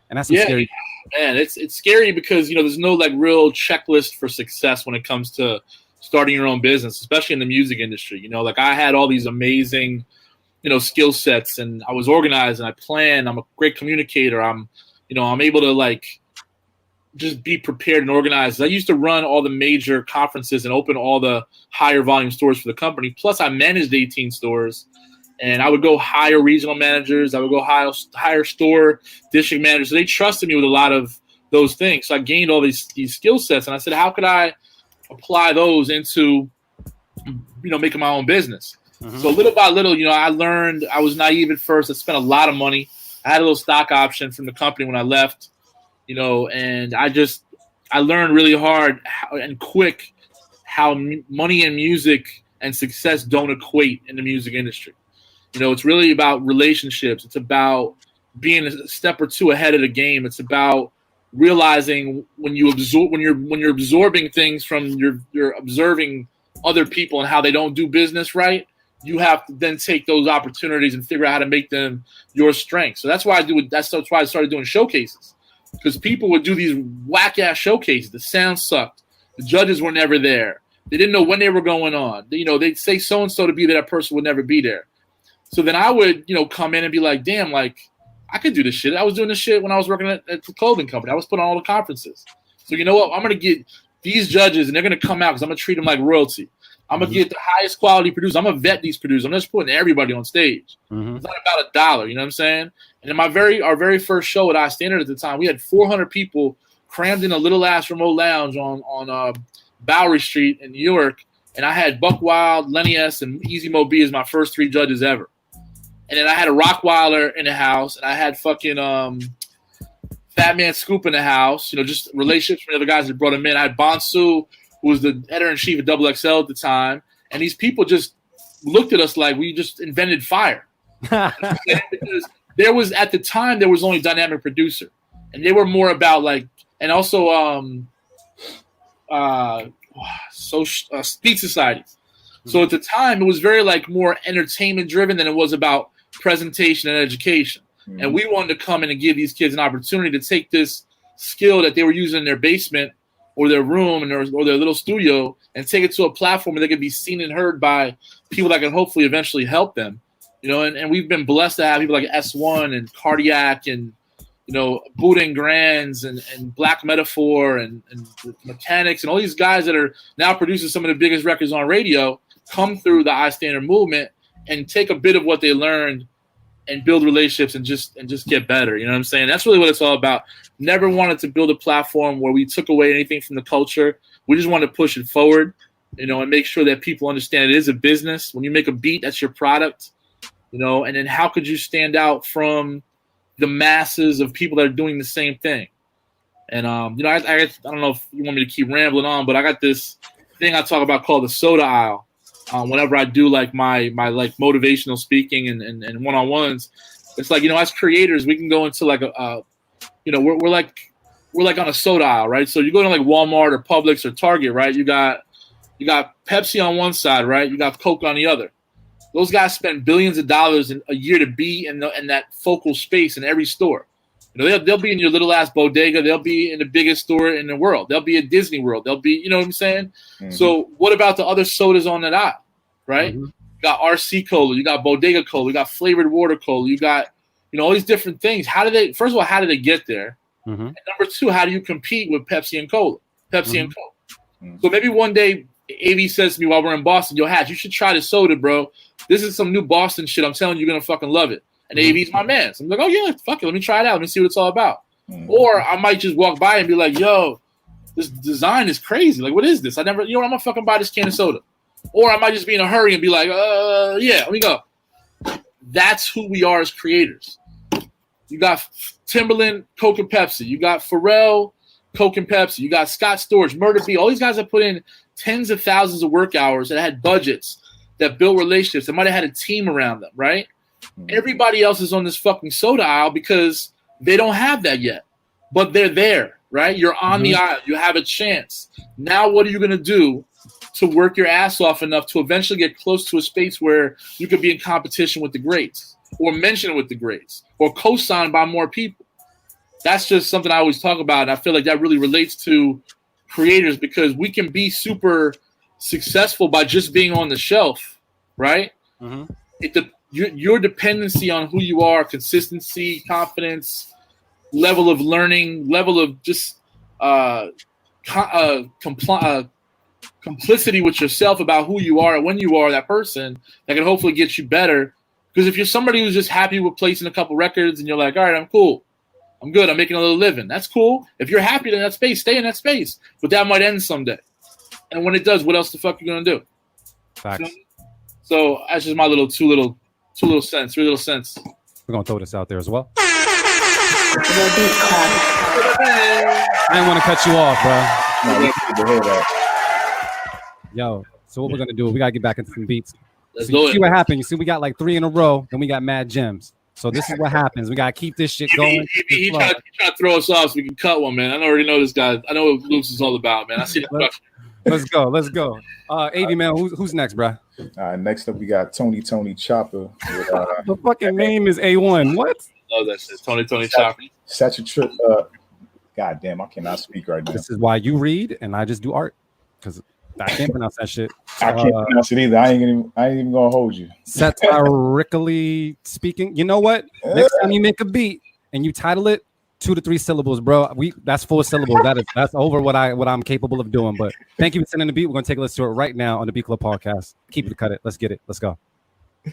Speaker 1: And that's scary.
Speaker 6: Man, it's scary because there's no like real checklist for success when it comes to starting your own business, especially in the music industry. Like I had all these amazing, skill sets, and I was organized and I planned. I'm a great communicator. I'm able to like just be prepared and organized. I used to run all the major conferences and open all the higher volume stores for the company. Plus I managed 18 stores. And I would go hire regional managers. I would go hire store district managers. So they trusted me with a lot of those things. So I gained all these skill sets. And I said, how could I apply those into, making my own business? Mm-hmm. So little by little, I learned. I was naive at first. I spent a lot of money. I had a little stock option from the company when I left, and I learned really hard and quick how money and music and success don't equate in the music industry. It's really about relationships. It's about being a step or two ahead of the game. It's about realizing when you're absorbing things from you're observing other people and how they don't do business right. You have to then take those opportunities and figure out how to make them your strength. So that's why that's why I started doing showcases, because people would do these whack ass showcases. The sound sucked. The judges were never there. They didn't know when they were going on. They'd say so and so to be there. That person would never be there. So then I would, come in and be like, damn, like I could do this shit. I was doing this shit when I was working at the clothing company. I was putting on all the conferences. So you know what? I'm going to get these judges and they're going to come out because I'm going to treat them like royalty. I'm going to get the highest quality producers. I'm going to vet these producers. I'm just putting everybody on stage. Mm-hmm. It's not about $1. You know what I'm saying? And in our very first show at iStandard at the time, we had 400 people crammed in a little ass remote lounge on Bowery Street in New York. And I had Buck Wild, Lenny S, and Easy Mo B as my first 3 judges ever. And then I had a Rockweiler in the house, and I had fucking Fat Man Scoop in the house. Just relationships from the other guys that brought him in. I had Bonsu, who was the editor-in-chief of XXL at the time. And these people just looked at us like we just invented fire. Because there was only Dynamic Producer. And they were more about like, and also Speed Society. So at the time, it was very like more entertainment driven than it was about presentation and education. Mm-hmm. And we wanted to come in and give these kids an opportunity to take this skill that they were using in their basement or their room or their little studio and take it to a platform where they could be seen and heard by people that can hopefully eventually help them. And we've been blessed to have people like S1 and Cardiac and Buddha and Grands and Black Metaphor and Mechanics and all these guys that are now producing some of the biggest records on radio come through the iStandard movement and take a bit of what they learned and build relationships and just get better. You know what I'm saying? That's really what it's all about. Never wanted to build a platform where we took away anything from the culture. We just wanted to push it forward, and make sure that people understand it is a business. When you make a beat, that's your product. you know, and then how could you stand out from the masses of people that are doing the same thing? And you know, I don't know if you want me to keep rambling on, but I got this thing I talk about called the soda aisle. Whenever I do like my like motivational speaking and one-on-ones, it's like, you know, as creators, we can go into like you know, we're like on a soda aisle, right? So you go to like Walmart or Publix or Target, right? You got Pepsi on one side, right? You got Coke on the other. Those guys spend billions of dollars a year to be in that focal space in every store. You know, they'll be in your little ass bodega. They'll be in the biggest store in the world. They'll be at Disney World. They'll be, you know what I'm saying? Mm-hmm. So what about the other sodas on that aisle, right? Mm-hmm. You got RC Cola. You got Bodega Cola. You got flavored water cola. You got, you know, all these different things. First of all, how do they get there? Mm-hmm. And number two, how do you compete with Pepsi and Cola? Pepsi and Coke. Mm-hmm. So maybe one day AV says to me while we're in Boston, yo, Hatch, you should try this soda, bro. This is some new Boston shit. I'm telling you, you're going to fucking love it. And AV's my man. So I'm like, oh, yeah, fuck it. Let me try it out. Let me see what it's all about. Mm-hmm. Or I might just walk by and be like, yo, this design is crazy. Like, what is this? I'm going to fucking buy this can of soda. Or I might just be in a hurry and be like, yeah, let me go. That's who we are as creators. You got Timberland, Coke, and Pepsi. You got Pharrell, Coke, and Pepsi. You got Scott Storch, Murder B. All these guys have put in tens of thousands of work hours that had budgets, that built relationships, that might have had a team around them, right? Everybody else is on this fucking soda aisle because they don't have that yet. But they're there, right? You're on the aisle. You have a chance. Now what are you going to do to work your ass off enough to eventually get close to a space where you could be in competition with the greats or mentioned with the greats or co-signed by more people? That's just something I always talk about, and I feel like that really relates to creators because we can be super successful by just being on the shelf, right? Mm-hmm. Your dependency on who you are, consistency, confidence, level of learning, level of just complicity with yourself about who you are and when you are that person, that can hopefully get you better. Because if you're somebody who's just happy with placing a couple records and you're like, all right, I'm cool, I'm good, I'm making a little living, that's cool. If you're happy in that space, stay in that space. But that might end someday. And when it does, what else the fuck you gonna do?
Speaker 1: Facts.
Speaker 6: So that's just my little three little cents.
Speaker 1: We're gonna throw this out there as well.
Speaker 8: The Beat Club.
Speaker 1: I didn't want to cut you off, bro.
Speaker 7: No, we need to hear that.
Speaker 1: Yo, so what we're gonna do? We gotta get back into some beats.
Speaker 6: Let's
Speaker 1: so
Speaker 6: do
Speaker 1: you
Speaker 6: it.
Speaker 1: see what happened? You see, we got like 3 in a row, then we got mad gems. So this is what happens. We gotta keep this shit going.
Speaker 6: He tried to throw us off so we can cut one, man. I already know this guy. I know what Luke's is all about, man. I see the question.
Speaker 1: Let's go. AV man, who's next, bro?
Speaker 7: Next up, we got Tony Chopper. With,
Speaker 1: the fucking name is A1. What?
Speaker 6: Love that shit. Tony Chopper.
Speaker 7: Such a trip. God damn, I cannot speak right now.
Speaker 1: This is why you read and I just do art. Because I can't pronounce that shit.
Speaker 7: I can't pronounce it either. I ain't even gonna hold you.
Speaker 1: Satirically speaking. You know what? Next time you make a beat and you title it 2 to 3 syllables, bro. That's 4 syllables. That's over what I'm capable of doing. But thank you for sending the beat. We're gonna take a listen to it right now on the Beat Club podcast. Keep it, cut it. Let's get it. Let's go.
Speaker 8: The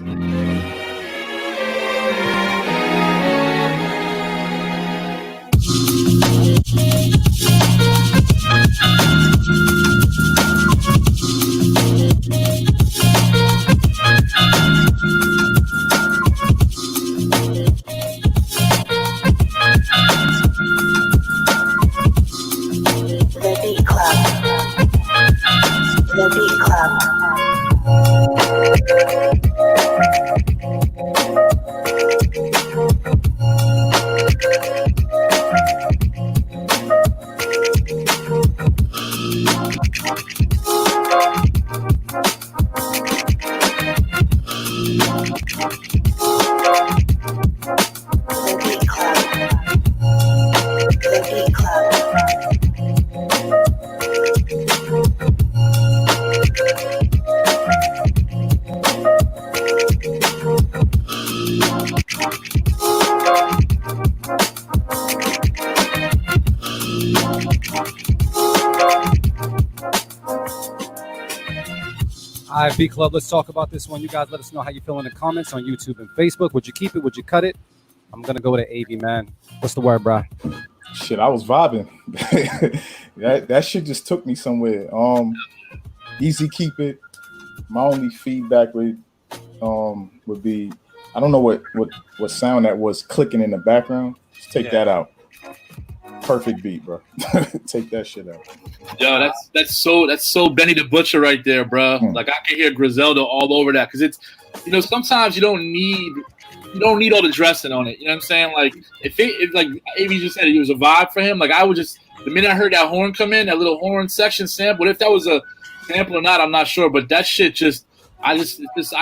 Speaker 8: Beat Club. The Beat Club. The Beat Club. The Beat Club.
Speaker 1: All right, Beat Club, let's talk about this one. You guys let us know how you feel in the comments on YouTube and Facebook. Would you keep it? Would you cut it? I'm going to go with an AV, man. What's the word, bro?
Speaker 7: Shit, I was vibing. that shit just took me somewhere. Easy keep it. My only feedback would be I don't know what sound that was clicking in the background. Just take that out. Perfect beat, bro. Take that shit out.
Speaker 6: Yo, that's so Benny the Butcher right there, bro. Like I can hear Griselda all over that because it's, sometimes you don't need all the dressing on it. You know what I'm saying? Like if like Av just said, it was a vibe for him. Like I would just, the minute I heard that horn come in, that little horn section sample. If that was a sample or not, I'm not sure. But that shit just I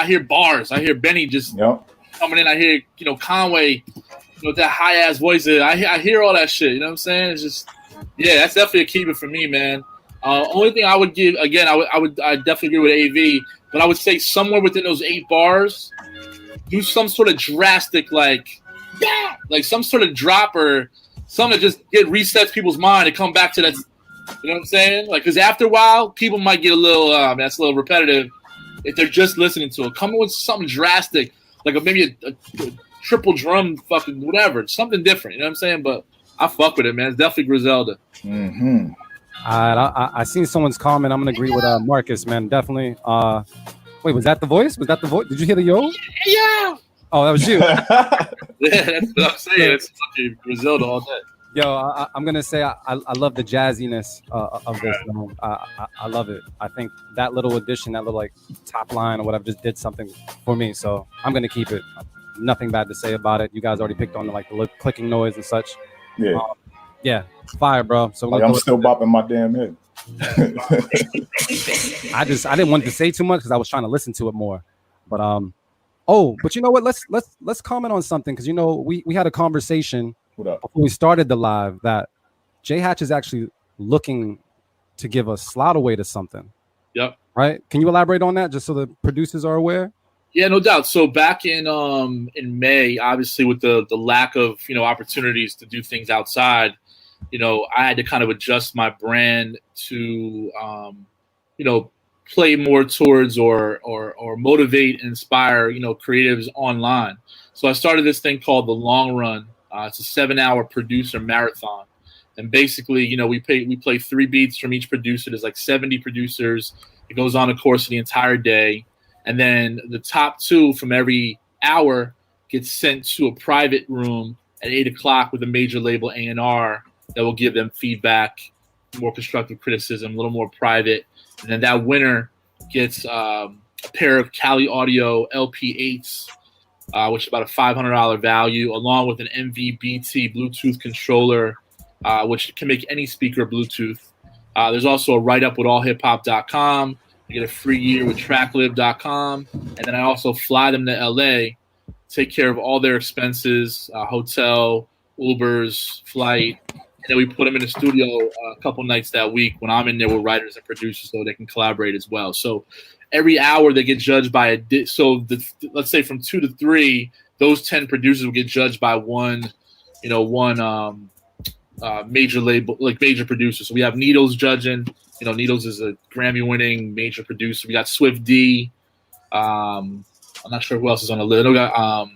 Speaker 6: hear bars. I hear Benny just coming in. I hear Conway. With that high ass voice, I hear all that shit. You know what I'm saying? It's just, that's definitely a keeper for me, man. Only thing I would give, again, I definitely agree with AV, but I would say somewhere within those 8 bars, do some sort of drastic, like some sort of drop or something that just resets people's mind and come back to that. You know what I'm saying? Like, because after a while, people might get a little, that's a little repetitive if they're just listening to it. Come with something drastic, like maybe a triple drum, fucking whatever, something different. You know what I'm saying? But I fuck with it, man. It's definitely Griselda.
Speaker 7: Mm-hmm.
Speaker 1: I seen someone's comment. I'm gonna agree with Marcus, man. Definitely. Wait, was that the voice? Did you hear the yo?
Speaker 6: Yeah.
Speaker 1: Oh, that was you.
Speaker 6: Yeah, that's what I'm saying. It's fucking Griselda all day.
Speaker 1: Yo, I'm gonna say I love the jazziness of this song. I love it. I think that little addition, that little like top line or whatever, just did something for me. So I'm gonna keep it. Nothing bad to say about it. You guys already picked on the clicking noise and such. Yeah, fire, bro. So
Speaker 7: I'm still bopping my damn head.
Speaker 1: I didn't want to say too much because I was trying to listen to it more. But but you know what? Let's comment on something because we had a conversation before we started the live that J.Hatch is actually looking to give a slot away to something.
Speaker 6: Yep.
Speaker 1: Right? Can you elaborate on that just so the producers are aware?
Speaker 6: Yeah, no doubt. So back in May, obviously with the lack of opportunities to do things outside, I had to kind of adjust my brand to play more towards or motivate and inspire creatives online. So I started this thing called the Long Run. It's a 7-hour producer marathon, and basically we play 3 beats from each producer. There's like 70 producers. It goes on a course of the entire day. And then the top 2 from every hour gets sent to a private room at 8 o'clock with a major label A&R that will give them feedback, more constructive criticism, a little more private. And then that winner gets a pair of Cali Audio LP8s, which is about a $500 value, along with an MVBT Bluetooth controller, which can make any speaker Bluetooth. There's also a write-up with allhiphop.com. I get a free year with tracklib.com. And then I also fly them to LA, take care of all their expenses, hotel, Ubers, flight. And then we put them in the studio a couple nights that week when I'm in there with writers and producers so they can collaborate as well. So every hour they get judged by let's say from 2 to 3, those 10 producers will get judged by one major label, like major producer. So we have Needles judging. Needles is a Grammy-winning major producer. We got Swift D. I'm not sure who else is on the list. We got a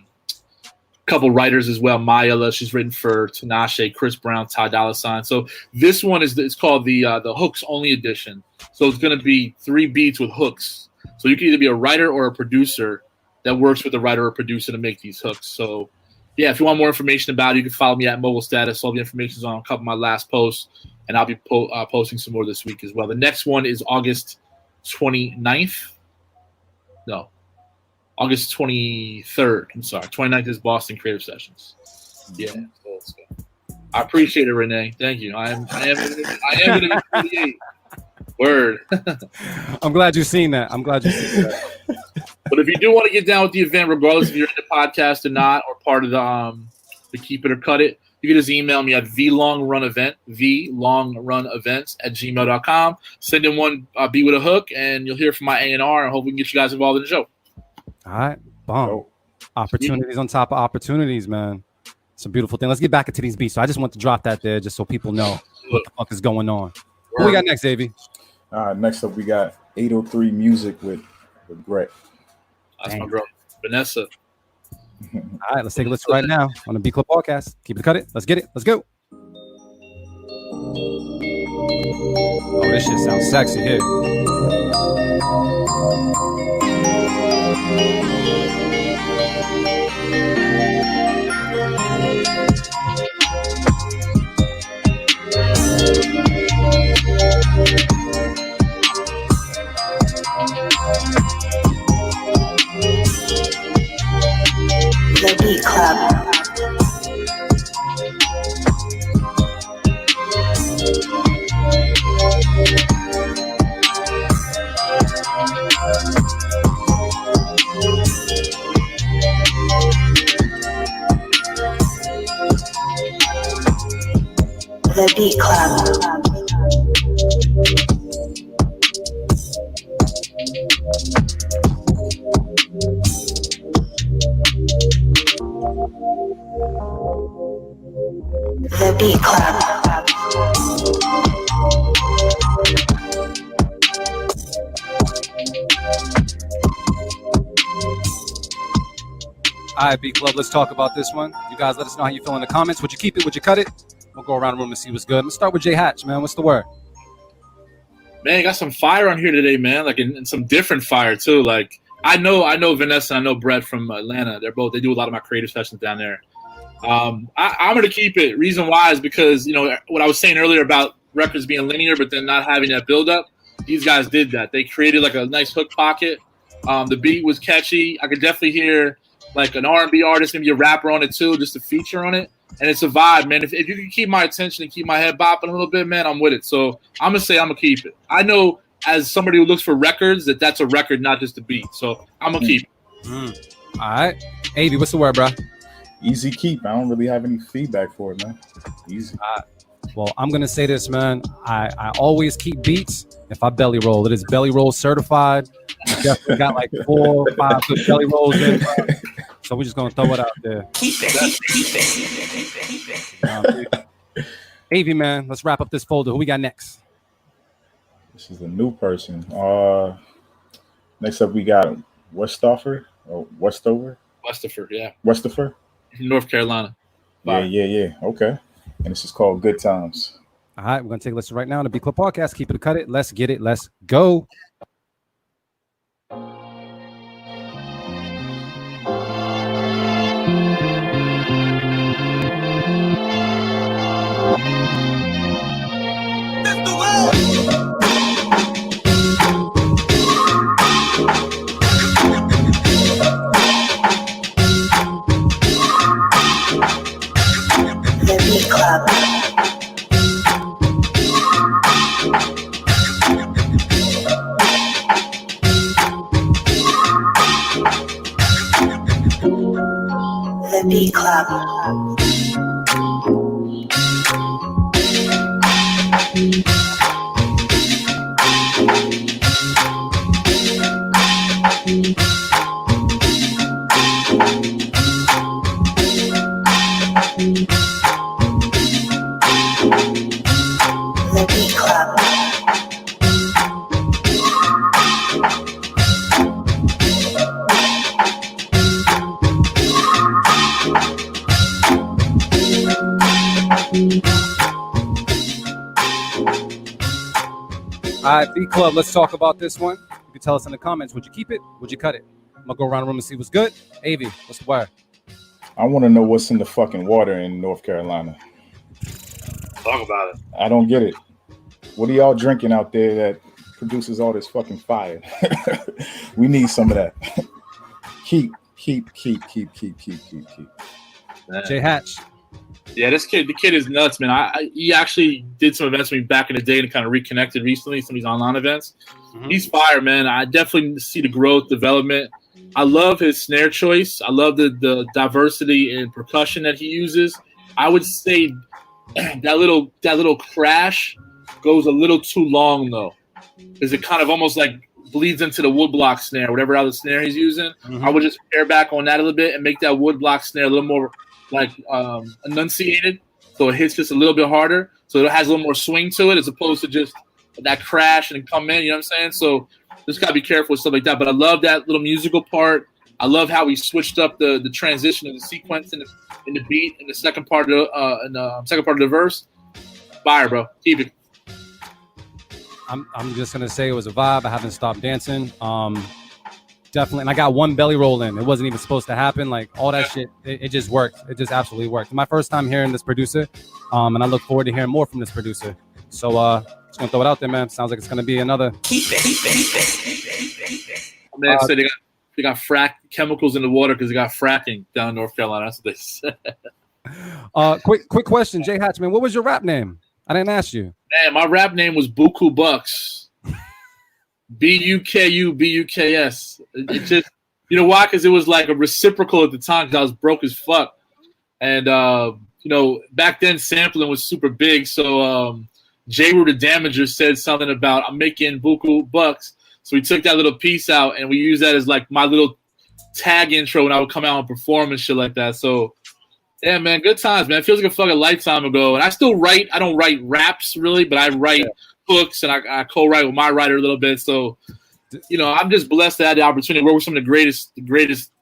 Speaker 6: couple writers as well. Mayala, she's written for Tinashe, Chris Brown, Ty Dolla $ign. So this one it's called the Hooks Only Edition. So it's going to be 3 beats with hooks. So you can either be a writer or a producer that works with a writer or producer to make these hooks. So yeah, if you want more information about it, you can follow me at Mobile Status. All the information is on a couple of my last posts, and I'll be posting some more this week as well. The next one is August 29th. No, August 23rd. I'm sorry. 29th is Boston Creative Sessions. Yeah, so let's go. I appreciate it, Renee. Thank you. I am going to be 48. Word.
Speaker 1: I'm glad you've seen that.
Speaker 6: But if you do want to get down with the event, regardless if you're in the podcast or not, or part of the Keep It or Cut It, you can just email me at vlongrunevents@gmail.com. Send in one beat with a hook, and you'll hear from my A&R, and hope we can get you guys involved in the show.
Speaker 1: All right, bomb. Opportunities on top of opportunities, man. It's a beautiful thing. Let's get back into these beats. So I just want to drop that there just so people know what the fuck is going on. Who we got next, Davey?
Speaker 7: Next up, we got 803 Music with Brett.
Speaker 6: That's my girl, Vanessa.
Speaker 1: All right, let's take a listen right now on the B Club Podcast. Keep it cut it. Let's get it. Let's go. Oh, this shit sounds sexy here.
Speaker 8: The Beat Club. The Beat Club. The Beat Club.
Speaker 1: All right, B Club, let's talk about this one. You guys let us know how you feel in the comments. Would you keep it? Would you cut it? We'll go around the room and see what's good. Let's start with J.Hatch, man. What's the word?
Speaker 6: Man, got some fire on here today, man. Like, and some different fire too. Like, I know Vanessa and I know Brett from Atlanta. They do a lot of my creative sessions down there. I'm gonna keep it. Reason why is because, you know, what I was saying earlier about records being linear, but then not having that build up. These guys did that. They created like a nice hook pocket. The beat was catchy. I could definitely hear like an R&B artist, maybe a rapper on it too, just a feature on it. And it's a vibe, man. If you can keep my attention and keep my head bopping a little bit, man, I'm with it. So I'm going to say I'm going to keep it. I know as somebody who looks for records that's a record, not just a beat. So I'm going to keep it.
Speaker 1: All right. Avy, what's the word, bro?
Speaker 7: Easy keep. I don't really have any feedback for it, man. Easy.
Speaker 1: Well, I'm going to say this, man. I always keep beats if I belly roll. It is belly roll certified. We definitely got like 4 or 5 good belly rolls in. So we're just going to throw it out there.
Speaker 2: Keep it.
Speaker 1: Avy, man, let's wrap up this folder. Who we got next?
Speaker 7: This is a new person. Next up, we got Westover.
Speaker 6: Westerford, yeah.
Speaker 7: Westover?
Speaker 6: North Carolina.
Speaker 7: Yeah. Okay. And this is called Good Times.
Speaker 1: All right, we're going to take a listen right now on the B Club Podcast. Keep it or cut it. Let's get it. Let's go.
Speaker 8: The Beat Club. The Beat Club. The Beat Club.
Speaker 1: All right, B Club, let's talk about this one. You can tell us in the comments. Would you keep it? Would you cut it? I'm going to go around the room and see what's good. Avy, what's the word?
Speaker 7: I want to know what's in the fucking water in North Carolina.
Speaker 6: Talk about it.
Speaker 7: I don't get it. What are y'all drinking out there that produces all this fucking fire? We need some of that. Keep.
Speaker 1: J.Hatch.
Speaker 6: Yeah, the kid is nuts, man. He actually did some events with me back in the day and kind of reconnected recently, some of these online events. Mm-hmm. He's fire, man. I definitely see the growth, development. I love his snare choice. I love the diversity in percussion that he uses. I would say that little crash goes a little too long though, because it kind of almost like bleeds into the woodblock snare, whatever other snare he's using. Mm-hmm. I would just pare back on that a little bit and make that woodblock snare a little more like enunciated, so it hits just a little bit harder, so it has a little more swing to it as opposed to just that crash and come in. You know what I'm saying? So just gotta be careful with stuff like that. But I love that little musical part. I love how he switched up the transition of the sequence in the beat in the second part of the verse. Fire, bro. Keep it.
Speaker 1: I'm just gonna say it was a vibe. I haven't stopped dancing. Definitely. And I got one belly roll in. It wasn't even supposed to happen. Like all that shit, it just worked. It just absolutely worked. My first time hearing this producer, and I look forward to hearing more from this producer. So just gonna throw it out there, man. Sounds like it's gonna be another.
Speaker 6: Man said they got frack chemicals in the water because they got fracking down in North Carolina. That's what they said.
Speaker 1: Quick question, J.Hatch, man. What was your rap name? I didn't ask you.
Speaker 6: Man, my rap name was Buku Bucks. Bukubuks. It just, you know why? Because it was like a reciprocal at the time because I was broke as fuck. And, back then sampling was super big. So J. Rue the Damager said something about I'm making Buku Bucks. So we took that little piece out and we used that as like my little tag intro when I would come out and perform and shit like that. So, yeah, man, good times, man. It feels like a fucking lifetime ago. And I still write. I don't write raps really, but I write books and I co-write with my writer a little bit. So, I'm just blessed to have the opportunity to work with some of the greatest,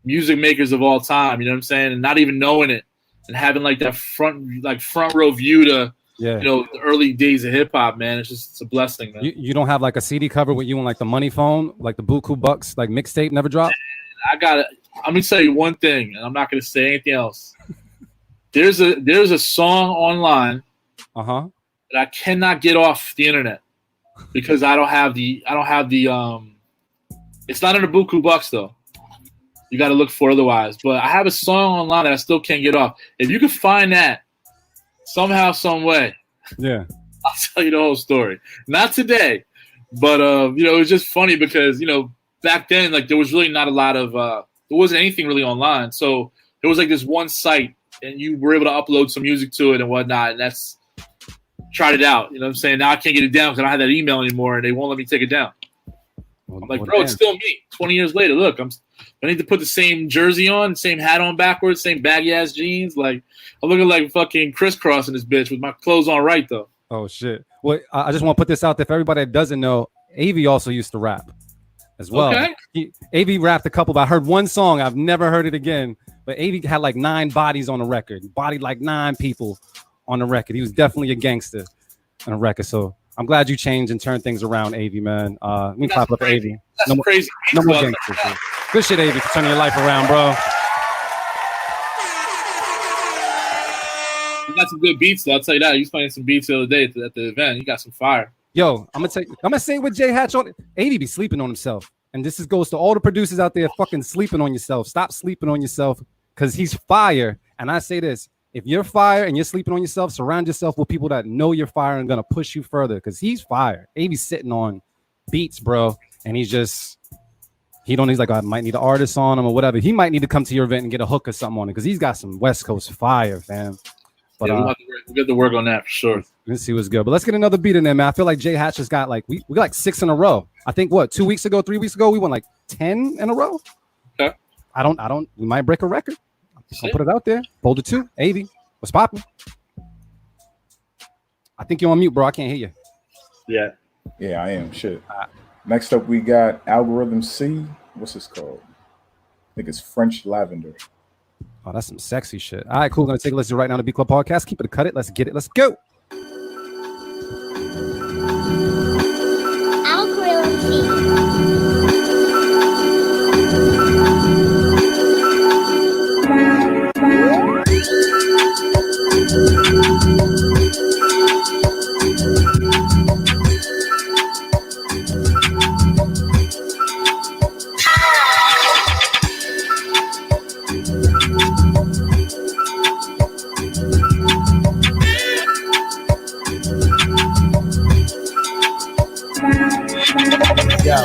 Speaker 6: music makers of all time. You know what I'm saying? And not even knowing it and having like that front row view to, the early days of hip hop, man. It's a blessing, man.
Speaker 1: You don't have like a CD cover with you on like the money phone, like the Buku Bucks, like mixtape never dropped?
Speaker 6: I'm gonna tell you one thing, and I'm not gonna say anything else. There's a song online that I cannot get off the internet because I don't have the it's not in the Buku Bucks though. You got to look for it otherwise. But I have a song online that I still can't get off. If you can find that somehow, some way,
Speaker 1: I'll
Speaker 6: tell you the whole story. Not today, but it was just funny because back then like there was really not a lot of there wasn't anything really online. So there was like this one site, and you were able to upload some music to it and whatnot. And that's tried it out. You know what I'm saying? Now I can't get it down because I don't have that email anymore, and they won't let me take it down. I'm like, bro, it's still me. 20 years later, look, I need to put the same jersey on, same hat on backwards, same baggy ass jeans. Like I'm looking like fucking crisscrossing this bitch with my clothes on right though.
Speaker 1: Oh shit! Well, I just want to put this out there for everybody that doesn't know. AV also used to rap as well.
Speaker 6: Okay.
Speaker 1: AV rapped a couple, but I heard one song. I've never heard it again. But AV had like 9 bodies on the record. Bodied like 9 people on the record. He was definitely a gangster on the record. So I'm glad you changed and turned things around, AV, man. Let me clap up AV.
Speaker 6: That's crazy.
Speaker 1: No more gangsters. Man. Good shit, AV, for turning your life around, bro.
Speaker 6: You got some good beats, though. I'll tell you that. You was playing some beats the other day at the event. You got some fire.
Speaker 1: Yo, I'm gonna say with J.Hatch on it. AV be sleeping on himself. And this goes to all the producers out there fucking sleeping on yourself. Stop sleeping on yourself because he's fire. And I say this. If you're fire and you're sleeping on yourself, surround yourself with people that know you're fire and gonna push you further because he's fire. AV's sitting on beats, bro. And he's like, I might need an artist on him or whatever. He might need to come to your event and get a hook or something on it because he's got some West Coast fire, fam. But
Speaker 6: we'll get to work on that for sure.
Speaker 1: Let's see what's good. But let's get another beat in there, man. I feel like J.Hatch has got like we got like 6 in a row. I think 3 weeks ago we went like 10 in a row.
Speaker 6: Okay.
Speaker 1: I don't. We might break a record. I'll put it out there. Boulder 2, AV. What's popping? I think you're on mute, bro. I can't hear
Speaker 6: you.
Speaker 7: Yeah, I am. Shit. Next up, we got Algorithm C. What's this called? I think it's French Lavender.
Speaker 1: Oh, that's some sexy shit. All right, cool. Gonna take a listen right now to Beat Club Podcast. Keep it, cut it. Let's get it. Let's go.
Speaker 9: Algorithm C.
Speaker 10: Yo.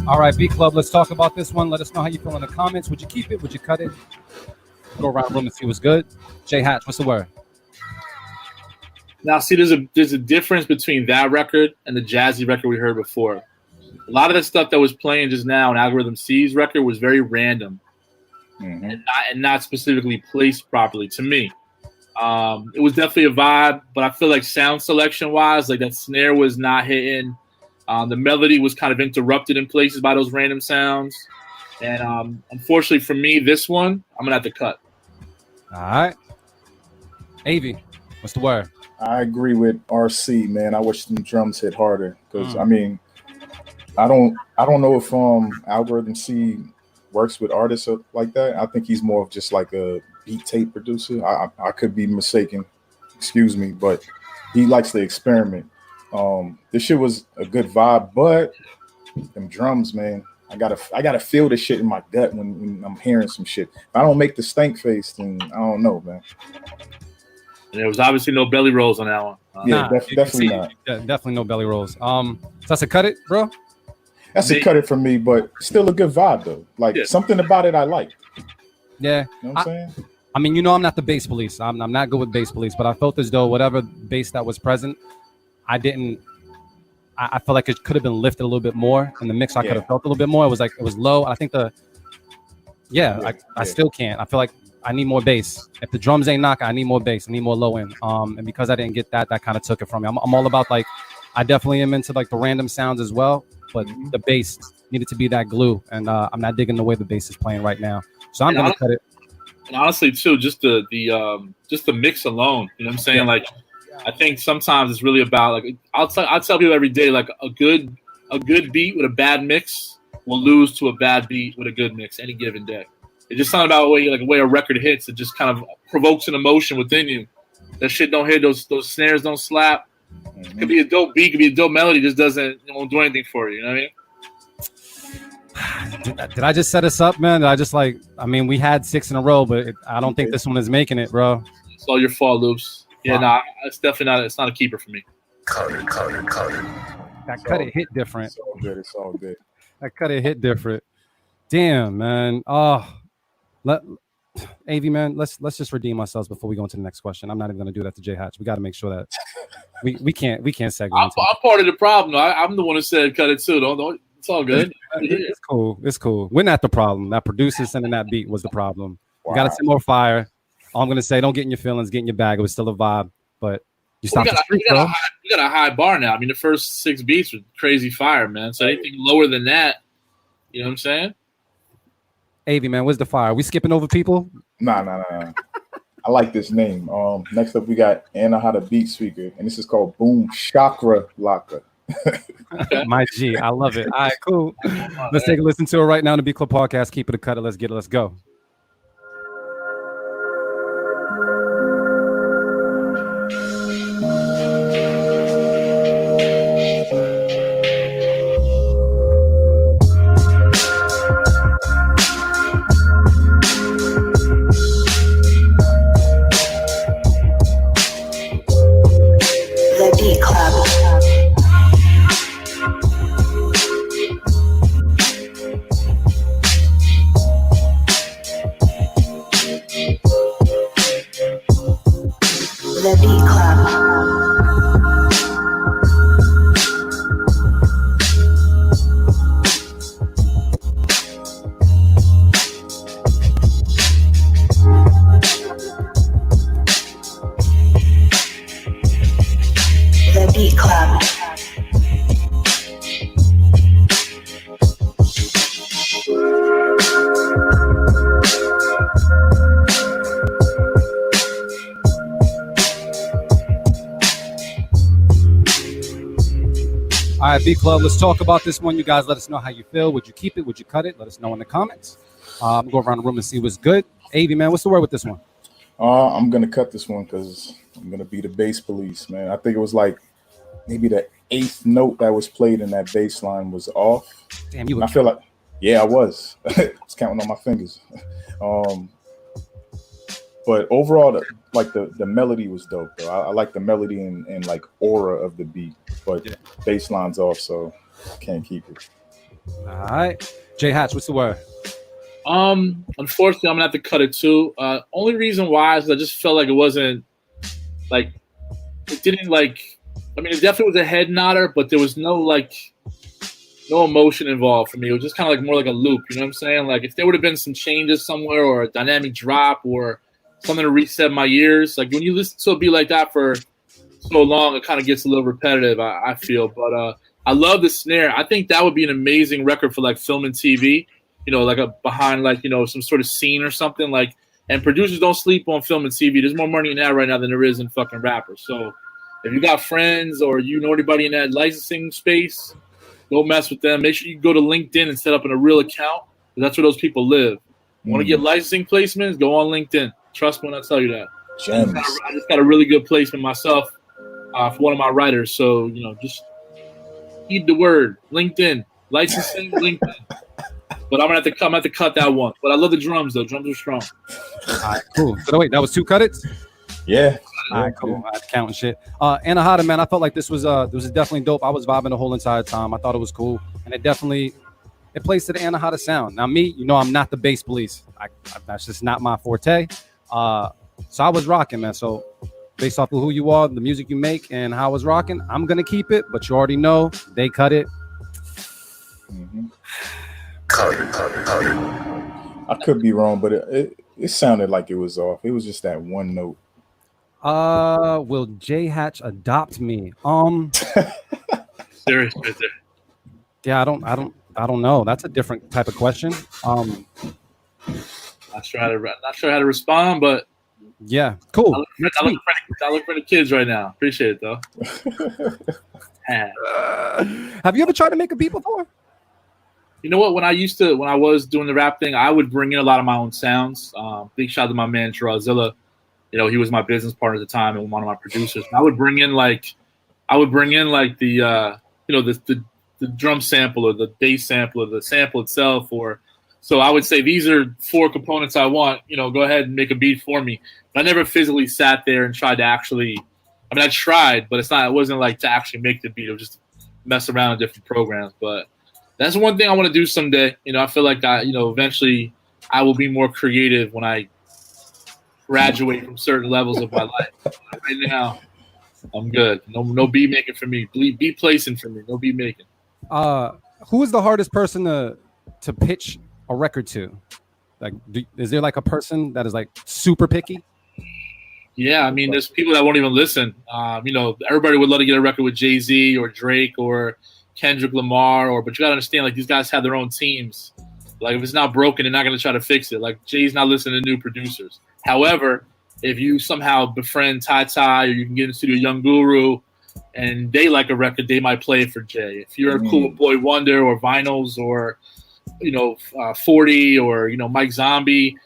Speaker 1: All right, B Club, let's talk about this one. Let us know how you feel in the comments. Would you keep it? Would you cut it? Go around the room and see what's good. J.Hatch, what's the word?
Speaker 6: Now, see, there's a difference between that record and the jazzy record we heard before. A lot of the stuff that was playing just now on Algorithm C's record was very random. and not specifically placed properly to me. It was definitely a vibe, but I feel like sound selection wise, like that snare was not hitting. The melody was kind of interrupted in places by those random sounds. And unfortunately for me, this one, I'm going to have to cut.
Speaker 1: All right. Avi, what's the word?
Speaker 7: I agree with RC, man. I wish them drums hit harder because I mean, I don't know if Algorithm C works with artists like that. I think he's more of just like a beat tape producer. I could be mistaken, excuse me, but he likes to experiment. This shit was a good vibe, but them drums, man, I gotta feel the shit in my gut when I'm hearing some shit. If I don't make the stank face, then I don't know, man.
Speaker 6: There was obviously no belly rolls on that one.
Speaker 7: Definitely not.
Speaker 1: Definitely no belly rolls. So that's a cut it, bro.
Speaker 7: That's a cut it for me, but still a good vibe though. Like something about it I like.
Speaker 1: Yeah,
Speaker 7: you know what I'm saying.
Speaker 1: I mean, I'm not the bass police. I'm not good with bass police, but I felt as though whatever bass that was present, I felt like it could have been lifted a little bit more in the mix. I could have felt a little bit more. It was low. I think I still can't. I feel like I need more bass. If the drums ain't knocking, I need more bass. I need more low end. And because I didn't get that kind of took it from me. I'm all about like, I definitely am into like the random sounds as well, but the bass needed to be that glue. And I'm not digging the way the bass is playing right now. So I'm going to cut it.
Speaker 6: And honestly, too, just the mix alone, you know what I'm saying? Yeah. Like, I think sometimes it's really about like I'll tell people every day, like a good beat with a bad mix will lose to a bad beat with a good mix any given day. It's just something about the way a record hits. It just kind of provokes an emotion within you. That shit don't hit, those snares don't slap. It could be a dope beat, could be a dope melody, just won't do anything for you. You know what I mean?
Speaker 1: Did I just set us up, man? We had 6 in a row, but I don't think this one is making it, bro.
Speaker 6: It's all your fault, Loops. Yeah, wow. It's definitely not. It's not a keeper for me.
Speaker 5: Cut it.
Speaker 1: That cut it hit different.
Speaker 7: It's all good.
Speaker 1: That cut it hit different. Damn, man. AV, man, let's just redeem ourselves before we go into the next question. I'm not even going to do that to J.Hatch. We got to make sure that we can't segue.
Speaker 6: I'm part of the problem. I'm the one who said cut it too. Don't. It's all good.
Speaker 1: It's cool. It's cool. We're not the problem. That producer sending that beat was the problem. Wow. We got to send more fire. All I'm going to say, don't get in your feelings, get in your bag. It was still a vibe, but you stopped the street, bro.
Speaker 6: We got a high bar now. I mean, the first 6 beats were crazy fire, man. So anything lower than that, you know what I'm saying?
Speaker 1: AV, man, where's the fire? Are we skipping over people?
Speaker 7: Nah. I like this name. Next up, we got Anna How to Beat Speaker, and this is called Boom Chakra Laka.
Speaker 1: My G, I love it. All right, cool. Let's take a listen to it right now on the B Club Podcast. Keep it a cut. Let's get it. Let's go. All right, B Club, let's talk about this one. You guys let us know how you feel. Would you keep it? Would you cut it? Let us know in the comments. Go around the room and see what's good. AV, man, what's the word with this one?
Speaker 7: I'm going to cut this one because I'm going to be the bass police, man. I think it was like maybe the 8th note that was played in that bass line was off.
Speaker 1: Damn, you
Speaker 7: I feel like, yeah, I was. I was counting on my fingers. But overall, the melody was dope, though. I like the melody and like aura of the beat, but bass line's off, so can't keep it.
Speaker 1: All right. J.Hatch, what's the word?
Speaker 6: Unfortunately, I'm gonna have to cut it too. Only reason why is I just felt like it wasn't like it didn't like. I mean, it definitely was a head nodder, but there was no like no emotion involved for me. It was just kind of like more like a loop. You know what I'm saying? Like if there would have been some changes somewhere or a dynamic drop or something to reset my ears, like when you listen to a beat like that for so long, it kind of gets a little repetitive, I feel. But I love the snare. I think that would be an amazing record for like film and TV, you know, like a behind like, you know, some sort of scene or something like, and producers don't sleep on film and TV. There's more money in that right now than there is in fucking rappers. So if you got friends or you know anybody in that licensing space, go mess with them. Make sure you go to LinkedIn and set up in a real account. That's where those people live. Want to get licensing placements? Go on LinkedIn. Trust me when I tell you that.
Speaker 7: Gems.
Speaker 6: I just got a really good placement myself for one of my writers. So, you know, just heed the word. LinkedIn. Licensing, LinkedIn. But I'm gonna have to cut that one. But I love the drums though. Drums are strong.
Speaker 1: All right, cool. So wait, that was 2 cut-its?
Speaker 7: Yeah.
Speaker 1: All right, cool. I had to count and shit. Anahata, man, I felt like this was definitely dope. I was vibing the whole entire time. I thought it was cool, and it plays to the Anahata sound. Now, me, you know, I'm not the bass police. That's just not my forte. So I was rocking, man. So based off of who you are, the music you make, and how I was rocking, I'm gonna keep it. But you already know they cut it.
Speaker 7: Mm-hmm. I could be wrong, but it sounded like it was off. It was just that one note.
Speaker 1: Will J.Hatch adopt me?
Speaker 6: Serious right there.
Speaker 1: Yeah, I don't know. That's a different type of question.
Speaker 6: Not sure how to respond, but
Speaker 1: yeah, cool.
Speaker 6: I look for the kids right now. Appreciate it though.
Speaker 1: Have you ever tried to make a beat before?
Speaker 6: You know what? When I was doing the rap thing, I would bring in a lot of my own sounds. Big shout out to my man Terazilla. You know, he was my business partner at the time and one of my producers. And I would bring in like the you know the drum sample or the bass sample or the sample itself. Or so I would say these are 4 components I want. You know, go ahead and make a beat for me. But I never physically sat there and tried to actually. I mean, I tried, but it wasn't like to actually make the beat. It was just mess around in different programs. But that's one thing I want to do someday. You know, I feel like eventually I will be more creative when I graduate from certain levels of my life. Right now, I'm good. No beat making for me. Beat placing for me. No beat making.
Speaker 1: Who is the hardest person to pitch a record to? Like, is there like a person that is like super picky?
Speaker 6: Yeah, I mean, there's people that won't even listen. You know, everybody would love to get a record with Jay-Z or Drake or Kendrick Lamar, but you gotta understand, like, these guys have their own teams. Like, if it's not broken, they're not gonna try to fix it. Like, Jay's not listening to new producers. However, if you somehow befriend Ty, or you can get in the studio Young Guru, and they like a record, they might play it for Jay. If you're cool with Boy Wonder or Vinyls or 40 or Mike Zombie,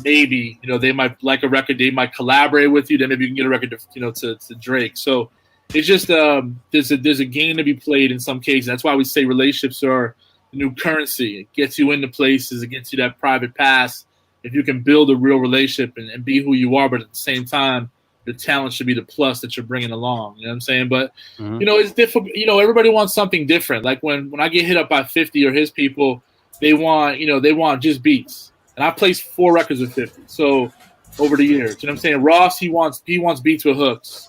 Speaker 6: maybe they might like a record. They might collaborate with you. Then maybe you can get a record to Drake. So it's just there's a game to be played in some cases. That's why we say relationships are the new currency. It gets you into places. It gets you that private pass. If you can build a real relationship and be who you are, but at the same time, the talent should be the plus that you're bringing along. You know what I'm saying? But, it's difficult. Everybody wants something different. Like when I get hit up by 50 or his people, they want just beats. And I placed 4 records with 50. So over the years, you know what I'm saying? Ross, he wants beats with hooks.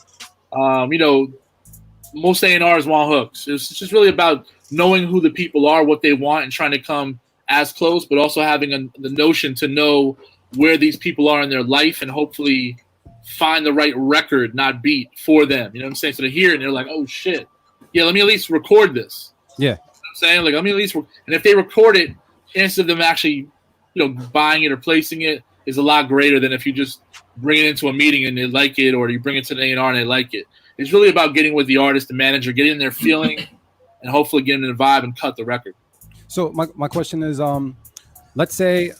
Speaker 6: Most A&Rs want hooks. It's just really about knowing who the people are, what they want, and trying to come as close, but also having the notion to know where these people are in their life and hopefully find the right record, not beat, for them. You know what I'm saying? So they hear it and they're like, oh, shit. Yeah, let me at least record this. Yeah. You know what I'm saying? Like, let me at least and if they record it, chances of them actually, buying it or placing it is a lot greater than if you just bring it into a meeting and they like it, or you bring it to the A&R and they like it. It's really about getting with the artist, the manager, getting in their feeling, and hopefully getting in the vibe and cut the record.
Speaker 1: So my question is, let's say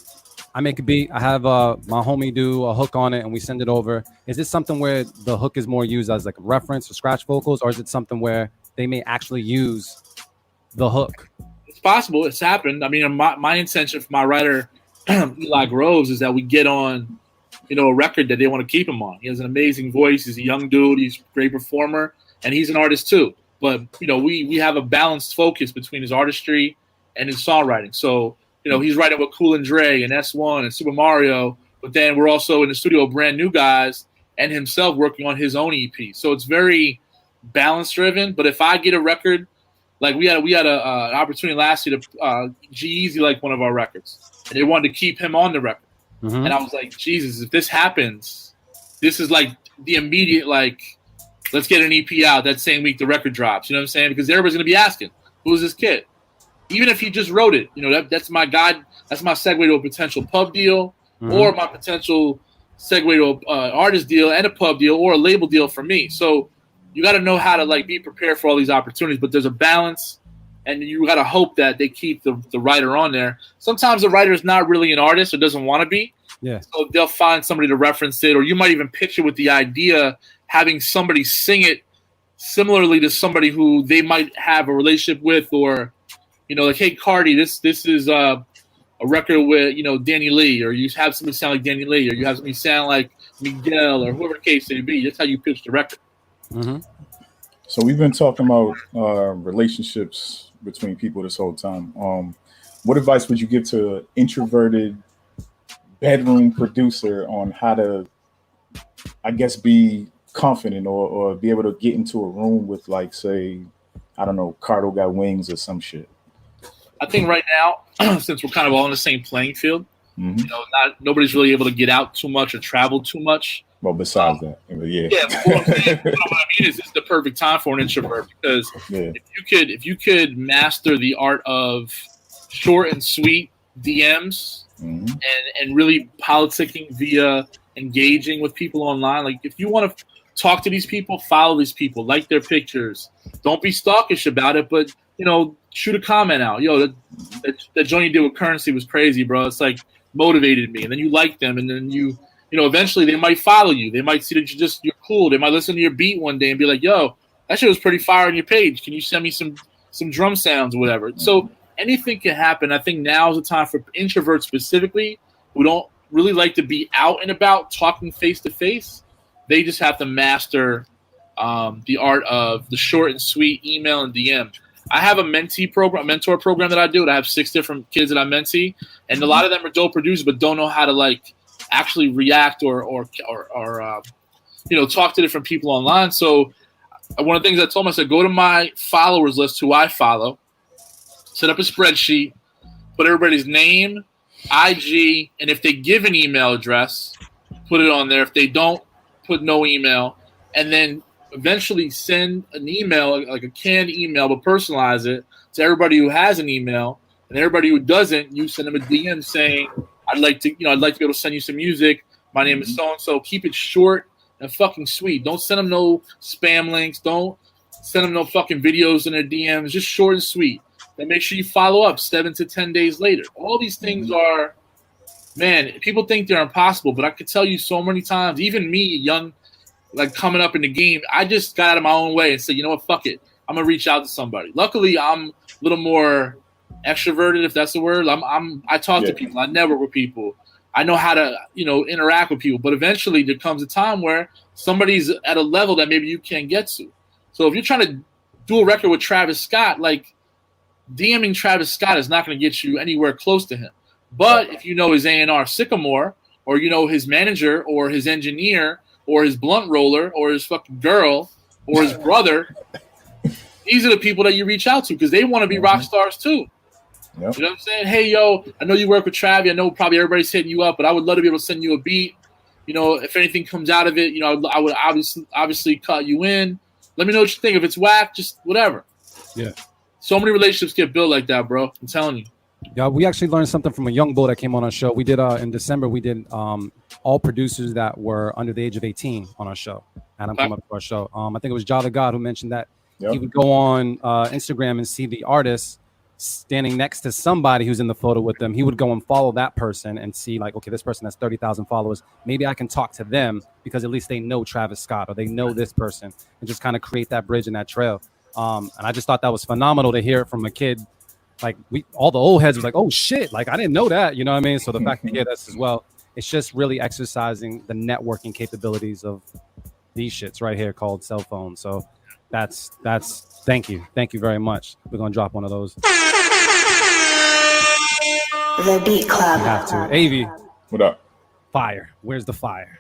Speaker 1: I make a beat, I have my homie do a hook on it, and we send it over. Is this something where the hook is more used as like a reference or scratch vocals, or is it something where they may actually use the hook?
Speaker 6: It's possible. It's happened. I mean, my intention for my writer, Eli Groves, is that we get on, a record that they want to keep him on. He has an amazing voice. He's a young dude. He's a great performer, and he's an artist too. But, we have a balanced focus between his artistry and his songwriting. So, he's writing with Cool and Dre and S1 and Super Mario, but then we're also in the studio, brand new guys, and himself working on his own EP. So it's very balance driven. But if I get a record, Like we had an opportunity last year to G-Eazy liked one of our records, and they wanted to keep him on the record. And I was like, Jesus, if this happens, this is like the immediate, like, let's get an EP out that same week the record drops. You know what I'm saying? Because everybody's going to be asking, who's this kid? Even if he just wrote it, you know, that's my guide. That's my segue to a potential pub deal or my potential segue to an artist deal and a pub deal or a label deal for me. So you got to know how to, like, be prepared for all these opportunities. But there's a balance, and you got to hope that they keep the writer on there. Sometimes the writer is not really an artist or doesn't want to be.
Speaker 1: Yeah.
Speaker 6: So they'll find somebody to reference it, or you might even pitch it with the idea having somebody sing it similarly to somebody who they might have a relationship with, or, you know, like, hey, Cardi, this is a record with, you know, Danny Lee, or you have somebody sound like Danny Lee, or you have somebody sound like Miguel, or whoever the case may be. That's how you pitch the record.
Speaker 7: So we've been talking about relationships between people this whole time. What advice would you give to an introverted bedroom producer on how to, I guess, be confident or be able to get into a room with, like, say, I don't know, Cardo got wings or some shit?
Speaker 6: I think right now, since we're kind of all on the same playing field, you know, nobody's really able to get out too much or travel too much.
Speaker 7: Well, besides that, yeah.
Speaker 6: Yeah, but what I mean is, it's the perfect time for an introvert, because if you could master the art of short and sweet DMs and really politicking via engaging with people online. Like, if you want to talk to these people, follow these people, like their pictures. Don't be stalkish about it, but, you know, shoot a comment out. Yo, that joint you did with Currency was crazy, bro. It's like motivated me. And then you like them, and then you know, eventually they might follow you. They might see that you're cool. They might listen to your beat one day and be like, yo, that shit was pretty fire on your page. Can you send me some drum sounds or whatever? So anything can happen. I think now is the time for introverts specifically who don't really like to be out and about talking face to face. They just have to master the art of the short and sweet email and DM. I have a mentor program that I do. I have 6 different kids that I mentee, and a lot of them are dope producers but don't know how to, like, actually react or you know, talk to different people online. So one of the things I told them, I said, go to my followers list, who I follow, set up a spreadsheet, put everybody's name, IG, and if they give an email address, put it on there. If they don't, put no email, and then eventually send an email, like a canned email, but personalize it to everybody who has an email, and everybody who doesn't, you send them a DM saying, I'd like to be able to send you some music. My name is so-and-so. Keep it short and fucking sweet. Don't send them no spam links. Don't send them no fucking videos in their DMs. Just short and sweet. Then make sure you follow up 7 to 10 days later. All these things are, man, people think they're impossible, but I could tell you so many times, even me, young, like, coming up in the game, I just got out of my own way and said, you know what, fuck it. I'm going to reach out to somebody. Luckily, I'm a little more extroverted, if that's the word. I talk to people. I network with people. I know how to, you know, interact with people. But eventually there comes a time where somebody's at a level that maybe you can't get to. So if you're trying to do a record with Travis Scott, like, DMing Travis Scott is not going to get you anywhere close to him. But if you know his A&R Sycamore, or you know his manager, or his engineer, or his blunt roller, or his fucking girl, or his brother, these are the people that you reach out to, because they want to be rock stars too. Yep. You know what I'm saying? Hey, yo, I know you work with Travis. I know probably everybody's hitting you up, but I would love to be able to send you a beat. You know, if anything comes out of it, you know, I would obviously cut you in. Let me know what you think. If it's whack, just whatever.
Speaker 1: Yeah.
Speaker 6: So many relationships get built like that, bro. I'm telling you.
Speaker 1: Yeah, we actually learned something from a young bull that came on our show. We did in December. We did all producers that were under the age of 18 on our show. Adam came up to our show. I think it was Jah the God who mentioned that he would go on Instagram and see the artist standing next to somebody who's in the photo with them. He would go and follow that person and see, like, okay, this person has 30,000 followers. Maybe I can talk to them because at least they know Travis Scott or they know this person, and just kind of create that bridge and that trail. And I just thought that was phenomenal to hear it from a kid. Like, all the old heads was like, oh shit, like, I didn't know that, you know what I mean? So the fact to hear this as well, it's just really exercising the networking capabilities of these shits right here called cell phones. So that's thank you very much. We're gonna drop one of those.
Speaker 8: The Beat Club.
Speaker 1: We have to. Avi,
Speaker 7: What up?
Speaker 1: fire. Where's the fire?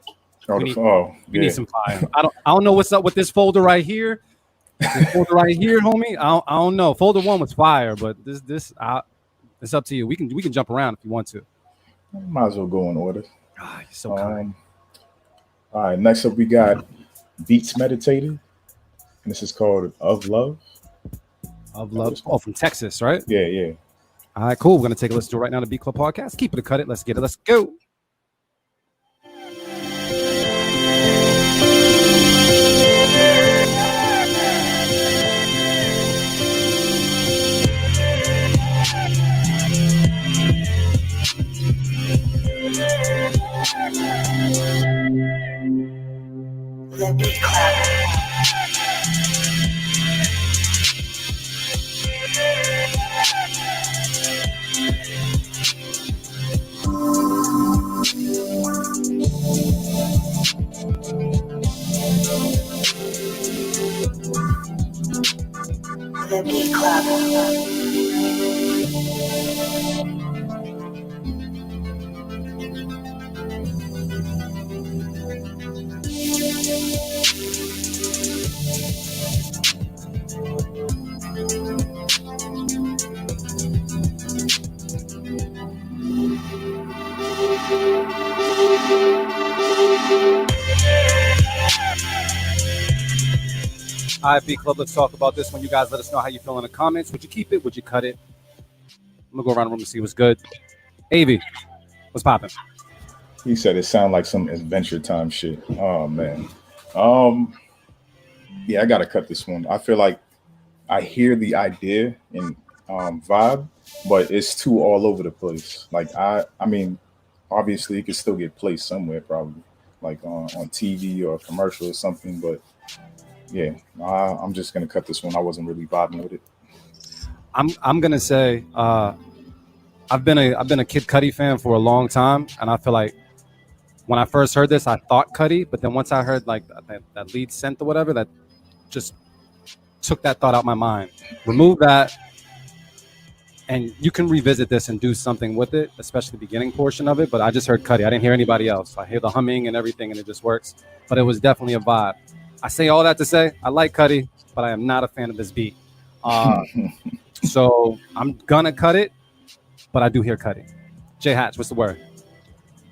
Speaker 7: Oh,
Speaker 1: We need some fire. I don't know what's up with this folder right here. This folder right here, homie. I don't know. Folder 1 was fire, but this it's up to you. We can jump around if you want to.
Speaker 7: Might as well go in order.
Speaker 1: Ah, you're so kind.
Speaker 7: All right, next up we got Beats Meditated, and this is called Of Love.
Speaker 1: Of Love. Oh, from Texas, right?
Speaker 7: Yeah.
Speaker 1: All right, cool. We're gonna take a listen to it right now. The Beat Club podcast. Keep it or cut it. Let's get it. Let's go.
Speaker 8: The Beat Club. The Beat Club.
Speaker 1: All right, Beat Club. Let's talk about this one. You guys let us know how you feel in the comments. Would you keep it? Would you cut it? I'm gonna go around the room and see what's good. Av, what's popping?
Speaker 7: He said it sounded like some Adventure Time shit. Oh man. Yeah, I gotta cut this one. I feel like I hear the idea and vibe, but it's too all over the place. Like I mean, obviously it could still get placed somewhere, probably like on TV or a commercial or something. But yeah, I'm just gonna cut this one. I wasn't really vibing with it.
Speaker 1: I'm gonna say I've been a Kid Cudi fan for a long time, and I feel like when I first heard this, I thought Cudi, but then once I heard like that lead synth or whatever, that just took that thought out of my mind. Remove that, and you can revisit this and do something with it, especially the beginning portion of it. But I just heard Cudi. I didn't hear anybody else. I hear the humming and everything, and it just works. But it was definitely a vibe. I say all that to say I like Cudi, but I am not a fan of this beat. So I'm gonna cut it, but I do hear Cudi. J.Hatch, what's the word?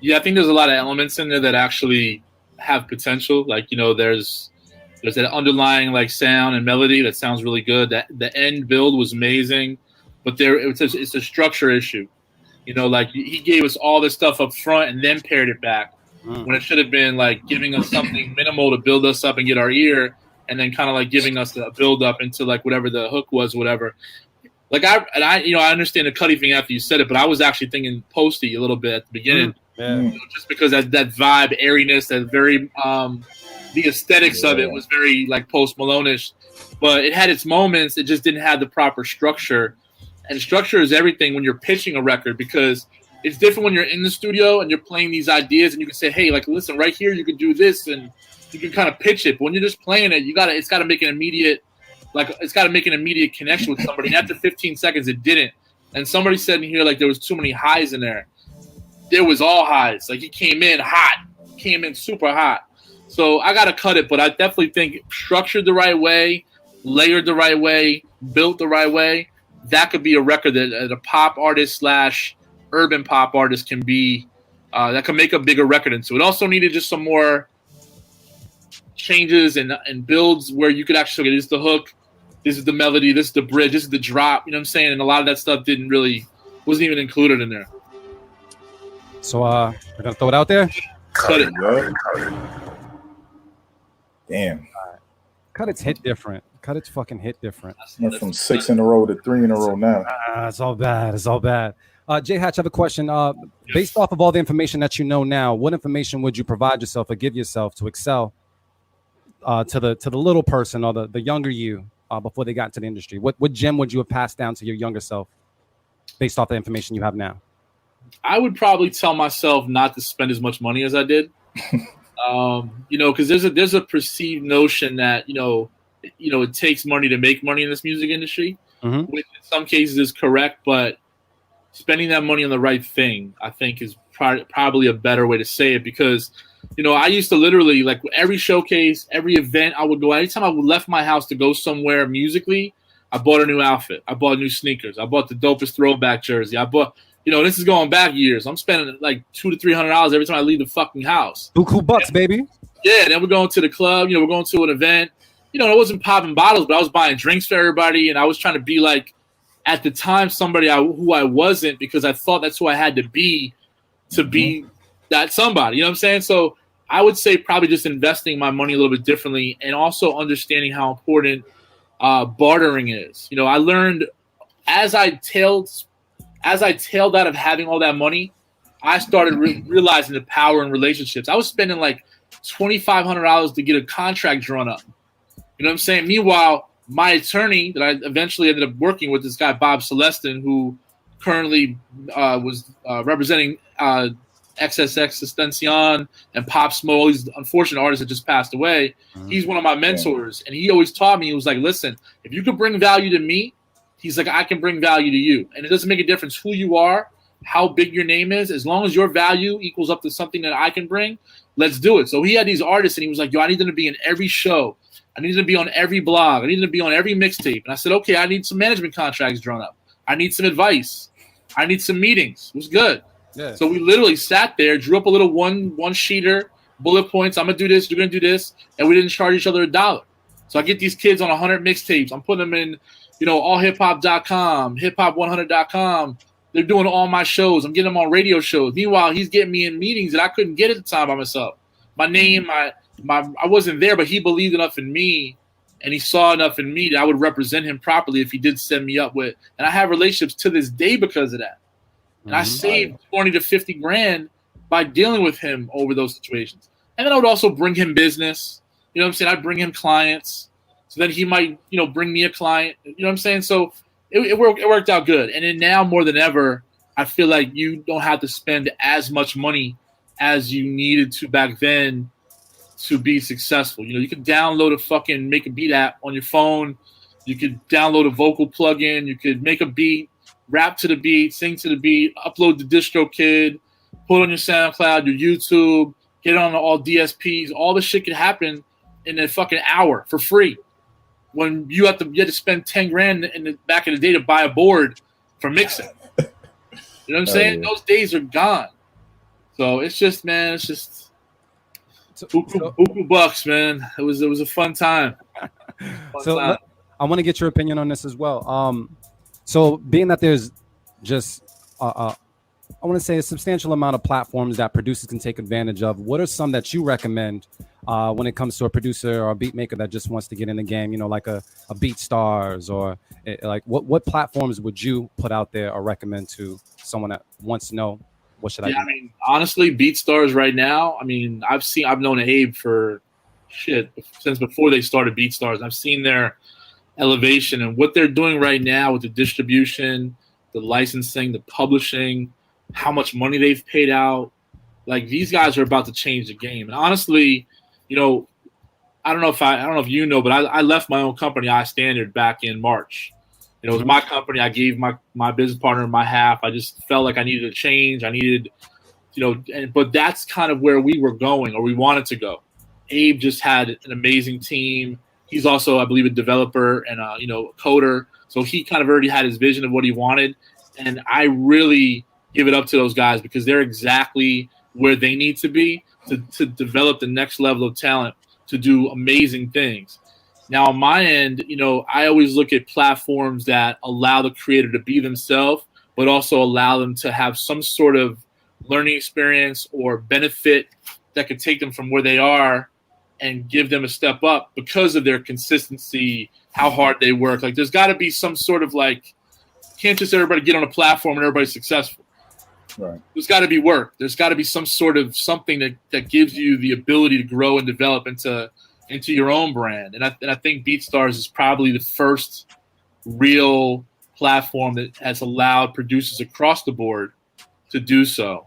Speaker 6: Yeah, I think there's a lot of elements in there that actually have potential. Like, you know, there's that underlying like sound and melody that sounds really good. That the end build was amazing, but it's a structure issue. You know, like he gave us all this stuff up front and then paired it back when it should have been like giving us something minimal to build us up and get our ear, and then kind of like giving us the build up into like whatever the hook was, whatever. Like I understand the Cudi thing after you said it, but I was actually thinking Posty a little bit at the beginning.
Speaker 1: Yeah.
Speaker 6: You know, just because that vibe, airiness, that very the aesthetics of it was very like Post Malone-ish, but it had its moments. It just didn't have the proper structure, and structure is everything when you're pitching a record, because it's different when you're in the studio and you're playing these ideas and you can say, hey, like listen, right here you can do this and you can kind of pitch it. But when you're just playing it, it's got to make an immediate connection with somebody. And after 15 seconds, it didn't. And somebody said in here like there was too many highs in there. There was all highs. Like he came in super hot. So I gotta cut it, but I definitely think structured the right way, layered the right way, built the right way, that could be a record that a pop artist / urban pop artist can be, that can make a bigger record into. It also needed just some more changes and builds where you could actually, okay, this is the hook, this is the melody, this is the bridge, this is the drop, you know what I'm saying? And a lot of that stuff wasn't even included in there.
Speaker 1: So we're gonna throw it out there.
Speaker 6: Cut it.
Speaker 7: Damn.
Speaker 1: Cut it's hit different. Cut it's fucking hit different.
Speaker 7: Went from 6 in a row to 3 in a row now.
Speaker 1: It's all bad. It's all bad. J-Hatch, I have a question. Based off of all the information that you know now, what information would you provide yourself or give yourself to excel to the little person or the younger you before they got into the industry? What gem would you have passed down to your younger self based off the information you have now?
Speaker 6: I would probably tell myself not to spend as much money as I did. You know, because there's a perceived notion that you know it takes money to make money in this music industry, which in some cases is correct, but spending that money on the right thing, I think, is probably a better way to say it, because I used to literally, like, every showcase, every event I would go. Anytime I left my house to go somewhere musically, I bought a new outfit. I bought new sneakers. I bought the dopest throwback jersey. I bought, this is going back years. I'm spending like $200 to $300 every time I leave the fucking house.
Speaker 1: Buku bucks, baby.
Speaker 6: Yeah, then we're going to the club. We're going to an event. I wasn't popping bottles, but I was buying drinks for everybody, and I was trying to be like, at the time, somebody who I wasn't, because I thought that's who I had to be that somebody. You know what I'm saying? So I would say probably just investing my money a little bit differently, and also understanding how important bartering is. I learned as I tailed out of having all that money, I started realizing the power in relationships. I was spending like $2,500 to get a contract drawn up. You know what I'm saying? Meanwhile, my attorney that I eventually ended up working with, this guy Bob Celestin, who currently was representing XXXTentacion and Pop Smoke, all these unfortunate artists that just passed away. He's one of my mentors, and he always taught me, he was like, listen, if you could bring value to me, he's like, I can bring value to you. And it doesn't make a difference who you are, how big your name is, as long as your value equals up to something that I can bring, let's do it. So he had these artists, and he was like, yo, I need them to be in every show. I need them to be on every blog. I need them to be on every mixtape. And I said, okay, I need some management contracts drawn up. I need some advice. I need some meetings. It was good. Yeah. So we literally sat there, drew up a little one-sheeter, bullet points. I'm going to do this. You're going to do this. And we didn't charge each other $1. So I get these kids on 100 mixtapes. I'm putting them in, allhiphop.com, hiphop100.com. They're doing all my shows. I'm getting them on radio shows. Meanwhile, he's getting me in meetings that I couldn't get at the time by myself. My name, I wasn't there, but he believed enough in me, and he saw enough in me that I would represent him properly if he did send me up with. And I have relationships to this day because of that. And I saved 20 to 50 grand by dealing with him over those situations. And then I would also bring him business. You know what I'm saying? I'd bring him clients. So then he might, bring me a client. You know what I'm saying? So it worked out good. And then now more than ever, I feel like you don't have to spend as much money as you needed to back then to be successful. You could download a fucking Make a Beat app on your phone. You could download a vocal plugin. You could make a beat, rap to the beat, sing to the beat, upload the DistroKid, put it on your SoundCloud, your YouTube, get it on all DSPs. All this shit could happen in a fucking hour for free. When you had to spend 10 grand in the back of the day to buy a board for mixing. You know what I'm saying? Those days are gone. So it's just, man, buku bucks, man. It was a fun time.
Speaker 1: I want to get your opinion on this as well. So being that there's just I want to say a substantial amount of platforms that producers can take advantage of, what are some that you recommend when it comes to a producer or a beat maker that just wants to get in the game, like a BeatStars, or like what platforms would you put out there or recommend to someone that wants to know what should I do?
Speaker 6: I mean, honestly, BeatStars right now, I mean, I've known Abe for since before they started BeatStars. I've seen their elevation and what they're doing right now with the distribution, the licensing, the publishing, how much money they've paid out. Like, these guys are about to change the game. And honestly, I don't know if you know, but I left my own company, iStandard, back in March. It was my company. I gave my business partner my half. I just felt like I needed a change. I needed, but that's kind of where we were going, or we wanted to go. Abe just had an amazing team. He's also, I believe, a developer and a coder. So he kind of already had his vision of what he wanted. And I really give it up to those guys because they're exactly where they need to be to develop the next level of talent to do amazing things. Now, on my end, I always look at platforms that allow the creator to be themselves, but also allow them to have some sort of learning experience or benefit that could take them from where they are and give them a step up because of their consistency, how hard they work. Like, there's got to be some sort of can't just everybody get on a platform and everybody's successful.
Speaker 7: Right.
Speaker 6: There's got to be work. There's got to be some sort of something that gives you the ability to grow and develop into your own brand. And I think BeatStars is probably the first real platform that has allowed producers across the board to do so.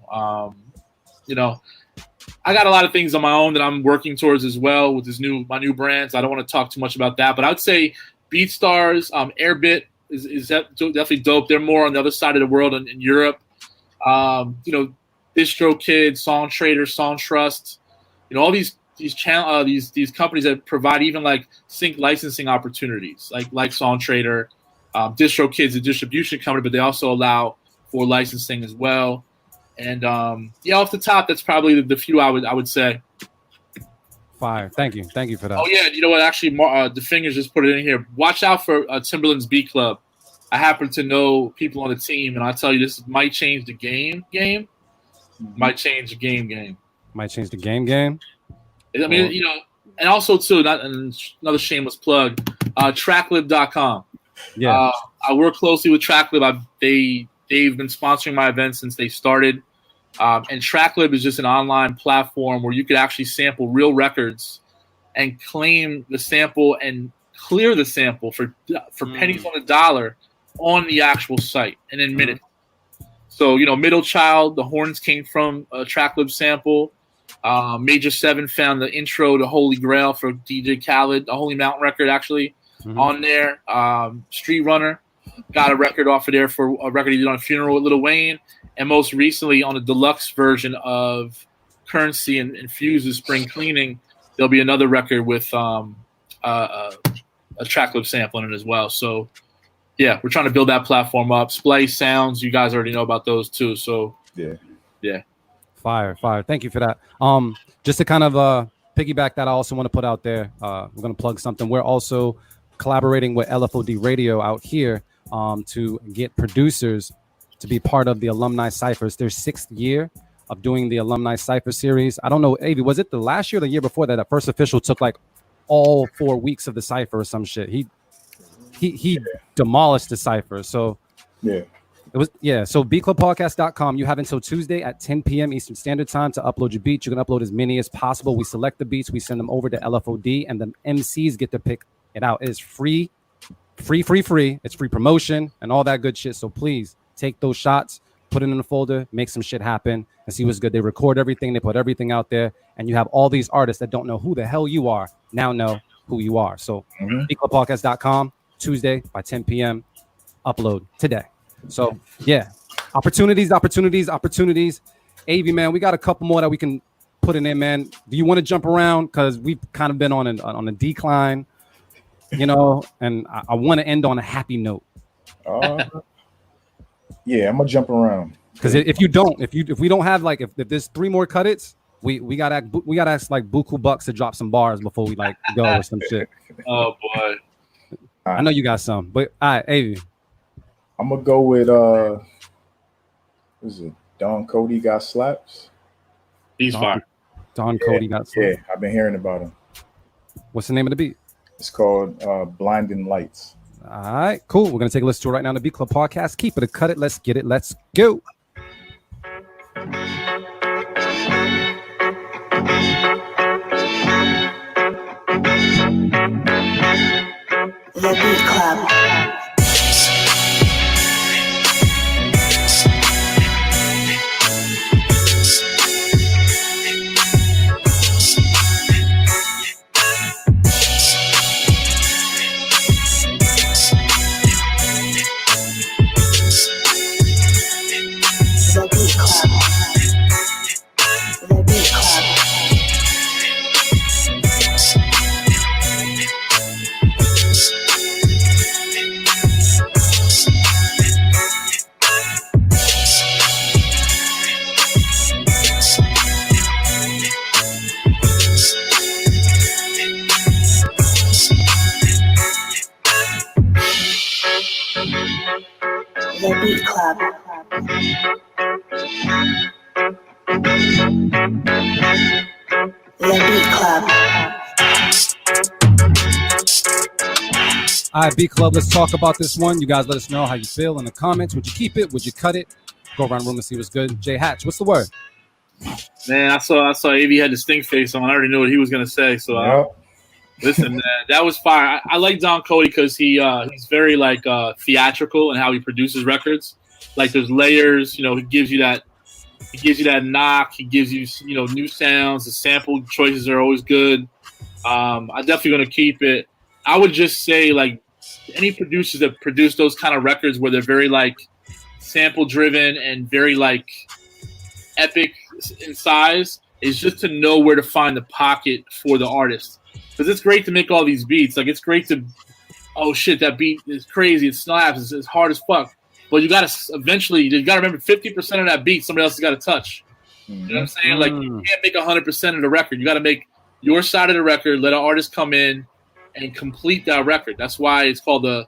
Speaker 6: I got a lot of things on my own that I'm working towards as well with my new brands. I don't want to talk too much about that, but I would say BeatStars, Airbit is definitely dope. They're more on the other side of the world in Europe. DistroKid, Song Trader, Song Trust. all these companies that provide even like sync licensing opportunities, like Song Trader, DistroKid's a distribution company, but they also allow for licensing as well. And off the top, that's probably the few I would say.
Speaker 1: Fire. Thank you for that.
Speaker 6: Oh yeah, you know what? Actually, the Fingers just put it in here. Watch out for Timberland's Beat Club. I happen to know people on the team, and I'll tell you, this might change the game. Might change the game.
Speaker 1: Might change the game.
Speaker 6: I mean, and also too, another shameless plug, tracklib.com.
Speaker 1: Yeah.
Speaker 6: I work closely with Tracklib. They've been sponsoring my events since they started. And Tracklib is just an online platform where you could actually sample real records and claim the sample and clear the sample for pennies on the dollar on the actual site and in minutes. So, Middle Child, the horns came from a Tracklib sample. Major 7 found the intro to Holy Grail for DJ Khaled, the Holy Mountain record actually on there. Street Runner got a record off of there for a record he did on a funeral with Lil Wayne. And most recently on a deluxe version of Currency and Fuse's Spring Cleaning, there'll be another record with a Tracklib sample in it as well. So, yeah, we're trying to build that platform up. Splice Sounds, you guys already know about those too. So, yeah.
Speaker 1: Fire. Thank you for that. Just to kind of piggyback that, I also want to put out there, we're going to plug something. We're also collaborating with LFOD Radio out here to get producers to be part of the Alumni Cyphers. Their 6th year of doing the Alumni Cypher series. I don't know, Avi, was it the last year or the year before that First Official took like all 4 weeks of the Cypher or some shit? He demolished the Cypher. So
Speaker 7: Yeah.
Speaker 1: it was, so beatclubpodcast.com. You have until Tuesday at 10 p.m. Eastern Standard Time to upload your beats. You can upload as many as possible. We select the beats, we send them over to LFOD, and the MCs get to pick it out. It is free. It's free promotion and all that good shit. So please take those shots, put it in a folder, make some shit happen, and see what's good. They record everything, they put everything out there, and you have all these artists that don't know who the hell you are now know who you are. So beatclubpodcast.com, Tuesday by 10 p.m. Upload today. So yeah, opportunities. AV, man, we got a couple more that we can put in there, man. Do you want to jump around? Because we've kind of been on a decline, and I want to end on a happy note.
Speaker 7: Yeah, I'm gonna jump around.
Speaker 1: Because if we don't have like if there's 3 more cut-its, we gotta ask like Buku Bucks to drop some bars before we like go or some shit.
Speaker 6: Oh boy,
Speaker 1: I know you got some, but all right, Avi.
Speaker 7: I'm gonna go with what is it? Don Cody got slaps.
Speaker 6: He's fine.
Speaker 1: Don Cody got slaps.
Speaker 7: Yeah, I've been hearing about him.
Speaker 1: What's the name of the beat?
Speaker 7: It's called Blinding Lights.
Speaker 1: All right, cool. We're gonna take a listen to it right now on the Beat Club Podcast. Keep it a cut it. Let's get it. Let's go.
Speaker 8: The Beat Club. The Beat Club. The Beat Club.
Speaker 1: All right, Beat Club, let's talk about this one. You guys let us know how you feel in the comments. Would you keep it? Would you cut it? Go around the room and see what's good. J.Hatch, what's the word?
Speaker 6: Man, I saw AV had the stink face on. I already knew what he was gonna say. So listen, man, that was fire. I like Don Cody because he's very like theatrical in how he produces records. Like there's layers, he gives you that knock. He gives you new sounds. The sample choices are always good. I'm definitely gonna keep it. I would just say like any producers that produce those kind of records where they're very like sample driven and very like epic in size, is just to know where to find the pocket for the artist. Because it's great to make all these beats. Like, it's great to, oh shit, that beat is crazy. It slaps. It's hard as fuck. But you got to eventually, you got to remember 50% of that beat somebody else has got to touch. You know what I'm saying? Like, you can't make 100% of the record. You got to make your side of the record, let an artist come in and complete that record. That's why it's called a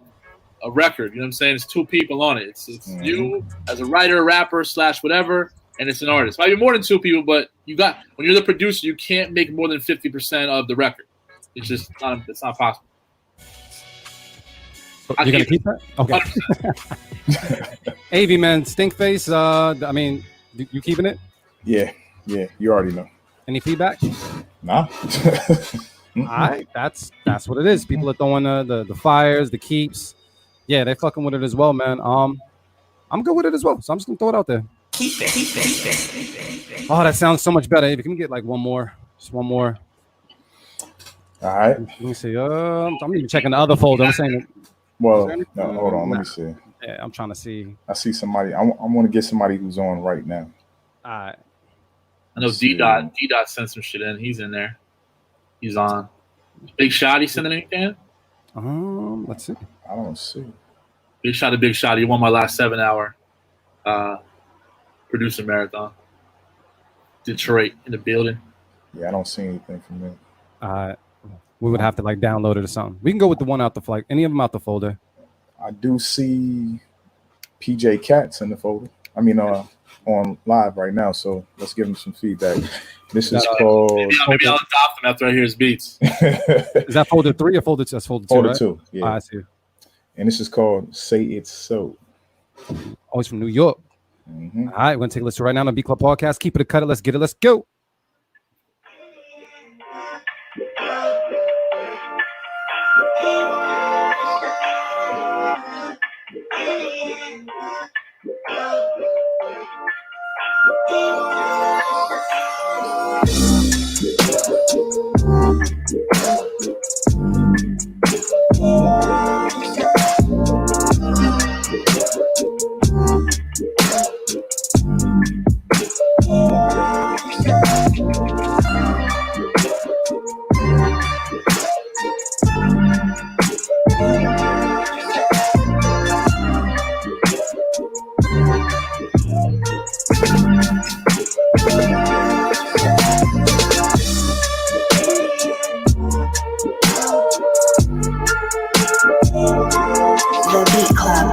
Speaker 6: record. You know what I'm saying? It's two people on it. It's you as a writer, rapper, / whatever, and it's an artist. Might be more than two people, but when you're the producer, you can't make more than 50% of the record. It's just it's not possible.
Speaker 1: You're gonna keep that? Okay. AV, man, stink face. I mean, you keeping it?
Speaker 7: Yeah. You already know.
Speaker 1: Any feedback?
Speaker 7: Nah.
Speaker 1: All right, that's what it is. People are throwing the fires, the keeps. Yeah, they fucking with it as well, man. I'm good with it as well, so I'm just gonna throw it out there.
Speaker 8: Keep it.
Speaker 1: Oh, that sounds so much better. If you can get like one more, just one more.
Speaker 7: All right.
Speaker 1: Let me see. I'm even checking the other folder. I'm saying.
Speaker 7: Well, no, hold on. Let me see.
Speaker 1: Yeah, I'm trying to see.
Speaker 7: I see somebody. I want to get somebody who's on right now.
Speaker 1: All right.
Speaker 6: I know D-Dot sent some shit in. He's in there. He's on. Big Shot, he sending anything?
Speaker 1: Let's see.
Speaker 7: I don't see.
Speaker 6: Big Shot. He won my last 7-hour producer marathon. Detroit in the building.
Speaker 7: Yeah, I don't see anything from them.
Speaker 1: We would have to like download it or something. We can go with the one out the like any of them out the folder.
Speaker 7: I do see PJ Cats in the folder. I mean, on live right now. So let's give him some feedback. This is called.
Speaker 6: Maybe I'll adopt him after I hear his beats.
Speaker 1: Is that folder 3 or folder 2? That's folder 2.
Speaker 7: Folder
Speaker 1: right?
Speaker 7: 2. Yeah.
Speaker 1: I see.
Speaker 7: And this is called "Say It's So."
Speaker 1: Oh, he's from New York. All right, we're gonna take a listen right now on the B Club Podcast. Keep it a cut it. Let's get it. Let's go.
Speaker 8: The Beat Club.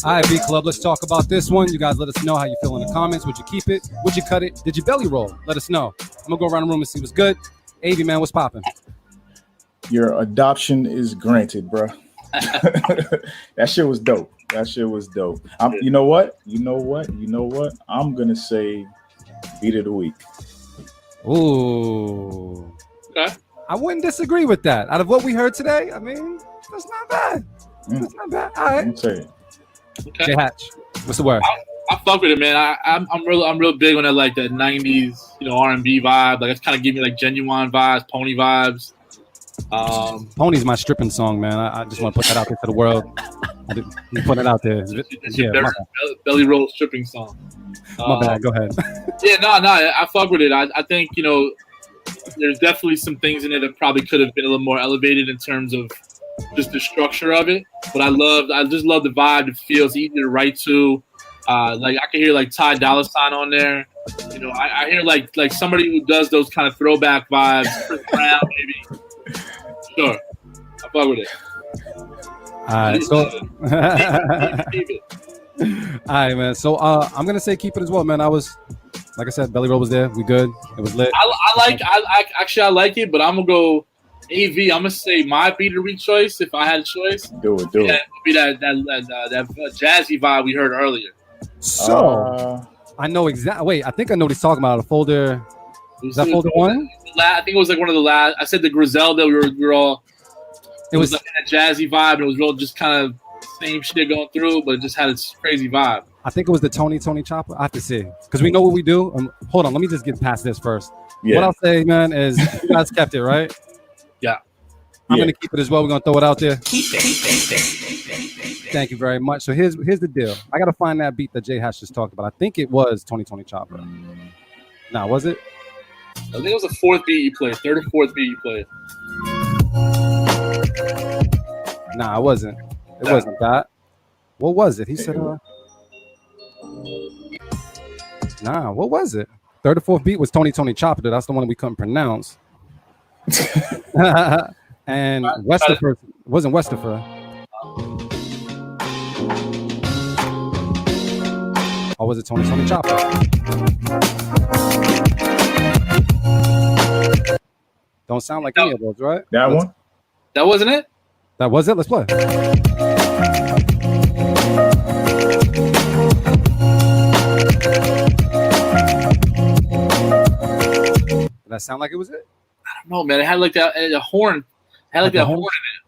Speaker 1: All right, B Club, let's talk about this one. You guys let us know how you feel in the comments. Would you keep it? Would you cut it? Did you belly roll? Let us know. I'm gonna go around the room and see what's good. AV, man, what's popping? Your
Speaker 7: adoption is granted, bro. That shit was dope. You know what? I'm gonna say beat of the week.
Speaker 1: Ooh.
Speaker 6: Okay.
Speaker 1: I wouldn't disagree with that. Out of what we heard today, I mean, that's not bad. That's not bad. All right.
Speaker 7: I'm saying.
Speaker 6: Okay.
Speaker 1: J.Hatch, what's the word?
Speaker 6: I fuck with it, man. I'm real big on that, like that 90s, R&B vibe. Like, it's kind of giving me like Genuine vibes, Pony vibes.
Speaker 1: Pony's my stripping song, man. I just want to put that out there to the world. I didn't put it out there.
Speaker 6: It's your belly roll stripping song.
Speaker 1: My bad. Go ahead.
Speaker 6: Yeah, no, I fuck with it. I think, there's definitely some things in it that probably could have been a little more elevated in terms of just the structure of it. But I just love the vibe. It feels easy to write to. Like, I can hear like Ty Dolla $ign on there. I hear like somebody who does those kind of throwback vibes. Chris Brown, maybe. Sure, I fuck with it.
Speaker 1: All right, all right, man. So I'm gonna say keep it as well, man. I was, like I said, belly roll was there. We good. It was lit.
Speaker 6: I like it, but I'm gonna go AV. I'm gonna say my beat of the week choice if I had a choice.
Speaker 7: Do it.
Speaker 6: Would be that jazzy vibe we heard earlier.
Speaker 1: So I know exactly. Wait, I think I know what he's talking about. A folder. Is that folder 1?
Speaker 6: I think it was like one of the last. I said the Griselda. We were all. It was like a jazzy vibe, and it was real, just kind of same shit going through, but it just had its crazy vibe.
Speaker 1: I think it was the Tony Chopper. I have to see because we know what we do. Hold on, let me just get past this first.
Speaker 7: Yeah.
Speaker 1: What I'll say, man, is you guys kept it, right?
Speaker 6: Yeah.
Speaker 1: I'm
Speaker 7: Yeah.
Speaker 1: gonna keep it as well. We're gonna throw it out there. Thank you very much. So here's the deal. I gotta find that beat that J.Hatch just talked about. I think it was Tony Chopper. Nah, was it?
Speaker 6: I think it was the fourth beat you played, third or fourth beat you played.
Speaker 1: Nah, it wasn't. It wasn't that. What was it? He said, nah, what was it? Third or fourth beat was Tony Chopper. That's the one we couldn't pronounce. And Westerfer wasn't Westerfer. Or was it Tony Chopper? Don't sound like any of those, right?
Speaker 7: That one?
Speaker 6: That wasn't it?
Speaker 1: That was it? Let's play. Did that sound like it was it?
Speaker 6: I don't know, man. It had like that a horn. It had like that horn in it.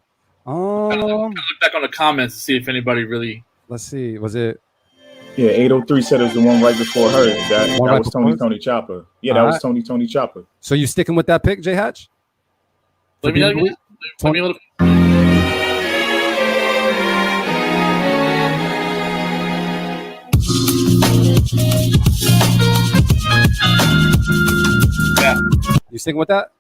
Speaker 1: Oh,
Speaker 6: I'm gonna look back on the comments to see if anybody really.
Speaker 1: let's see. Was it?
Speaker 7: Yeah, 803 said it was the one right before her. That
Speaker 1: One right
Speaker 7: was
Speaker 1: before
Speaker 7: Tony Chopper. Yeah, that
Speaker 1: All
Speaker 7: was
Speaker 1: right.
Speaker 7: Tony Chopper.
Speaker 1: So you sticking with that pick, J.Hatch?
Speaker 6: Let me know. Let me a little. Yeah,
Speaker 1: You sticking with that?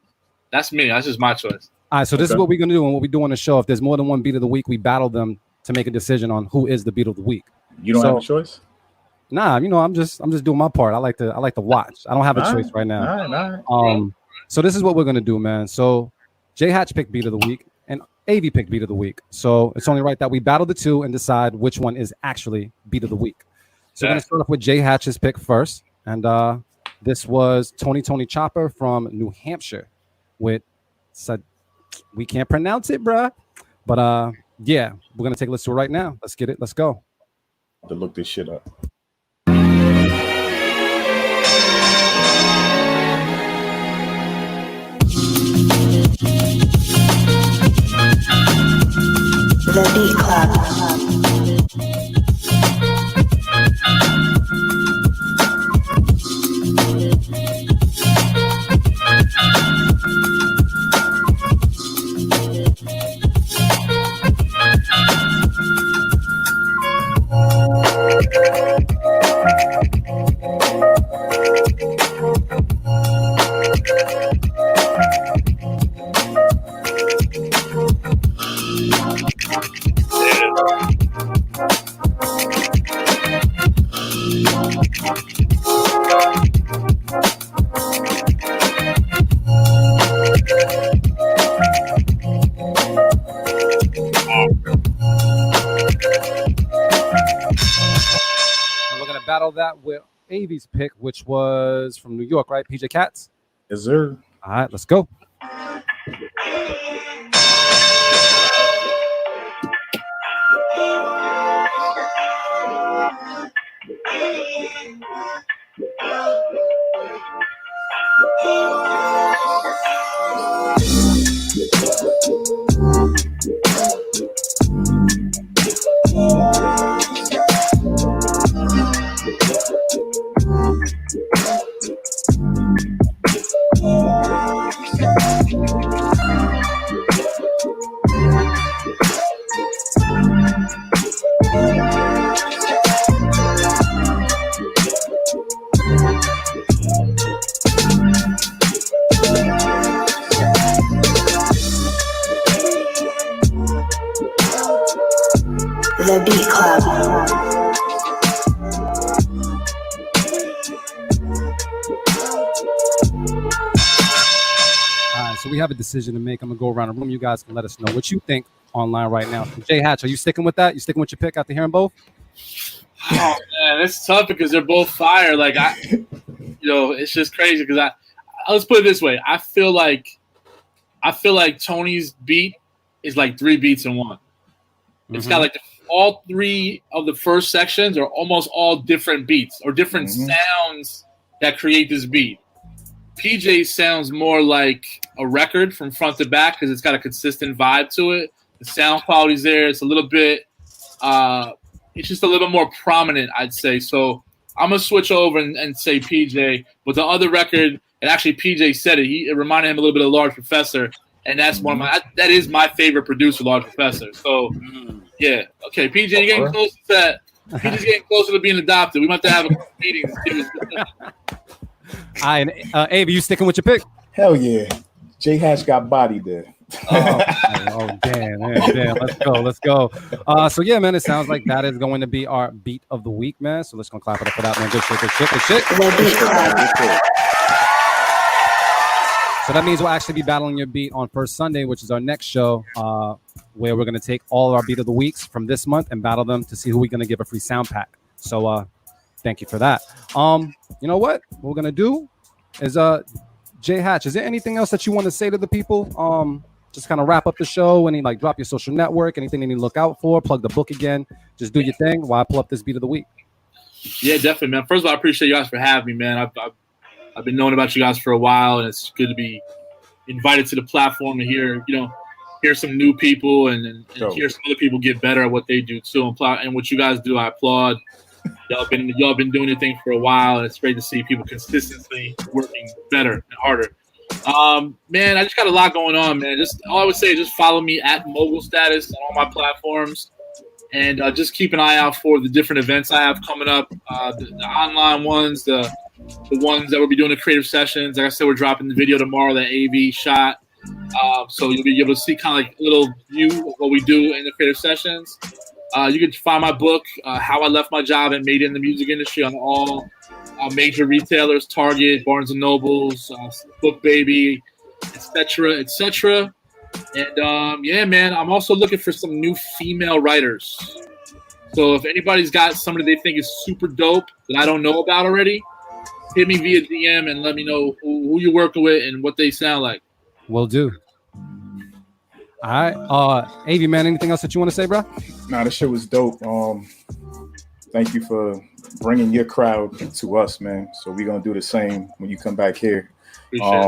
Speaker 6: that's me. That's just my choice.
Speaker 1: All right. So this is
Speaker 7: Okay.
Speaker 1: what we're gonna do, and what we do on the show. If there's more than one beat of the week, we battle them to make a decision on who is the beat of the week.
Speaker 7: You don't
Speaker 1: So-
Speaker 7: have a choice?
Speaker 1: Nah, I'm just doing my part. I like to watch. I don't have a
Speaker 7: All
Speaker 1: choice
Speaker 7: right.
Speaker 1: right now.
Speaker 7: All right.
Speaker 1: So this is what we're gonna do, man. So J.Hatch picked beat of the week, and AV picked beat of the week. So it's only right that we battle the two and decide which one is actually beat of the week. So we're gonna start off with J.Hatch's pick first, and this was Tony Chopper from New Hampshire. With said we can't pronounce it, bruh. But yeah, we're gonna take a listen to it right now. Let's get it. Let's go.
Speaker 7: To look this shit up.
Speaker 8: The Beat Club.
Speaker 1: And we're gonna battle that with AV's pick, which was from New York, right? PJ Katz.
Speaker 7: Is there?
Speaker 1: All right, let's go.
Speaker 8: The Beat Club.
Speaker 1: All right, so we have a decision to make. I'm gonna go around the room. You guys can let us know what you think online right now. So J.Hatch, are you sticking with that? You sticking with your pick after hearing both?
Speaker 6: Oh man, it's tough because they're both fire. Like it's just crazy because let's put it this way. I feel like Tony's beat is like three beats in one. It's got like all three of the first sections are almost all different beats or different sounds that create this beat. PJ sounds more like a record from front to back because it's got a consistent vibe to it. The sound quality's there. It's a little bit, it's just a little more prominent, I'd say. So I'm gonna switch over and say PJ. But the other record, and actually PJ said it. It reminded him a little bit of Large Professor, and that's one of that is my favorite producer, Large Professor. So yeah, okay, PJ, you're getting close to that. PJ's getting closer to being adopted. We might have to have a meeting.
Speaker 1: Abe, you sticking with your pick?
Speaker 7: Hell yeah. J.Hatch got bodied there.
Speaker 1: Damn. Let's go. So yeah, man, it sounds like that is going to be our beat of the week, man. So let's go clap it up for that, man. Good shit. So that means we'll actually be battling your beat on First Sunday, which is our next show, where we're going to take all our beat of the weeks from this month and battle them to see who we're going to give a free sound pack. So thank you for that. You know what we're going to do is J.Hatch, is there anything else that you want to say to the people? Just kind of wrap up the show. Any like drop your social network, anything they need to look out for, plug the book again. Just do your thing while I pull up this beat of the week.
Speaker 6: Yeah, definitely, man. First of all, I appreciate you guys for having me, man. I've been knowing about you guys for a while, and it's good to be invited to the platform to hear some new people and hear some other people get better at what they do too. And what you guys do, I applaud. Y'all been doing your thing for a while, and it's great to see people consistently working better and harder. Man, I just got a lot going on, man. Just all I would say is just follow me at Mogul Status on all my platforms, and just keep an eye out for the different events I have coming up. The online ones, the ones that we'll be doing the creative sessions. Like I said, we're dropping the video tomorrow that AV shot. So you'll be able to see kind of like a little view of what we do in the creative sessions. You can find my book, How I Left My Job and Made It in the Music Industry, on all major retailers, Target, Barnes & Nobles, Book Baby, etc., etc. And yeah, man, I'm also looking for some new female writers. So if anybody's got somebody they think is super dope that I don't know about already, hit me via DM and let me know who you're working with and what they sound like.
Speaker 1: Will do. All right. AV, man, anything else that you want to say, bro?
Speaker 7: Nah, this shit was dope. Thank you for bringing your crowd to us, man. So we're going to do the same when you come back here. I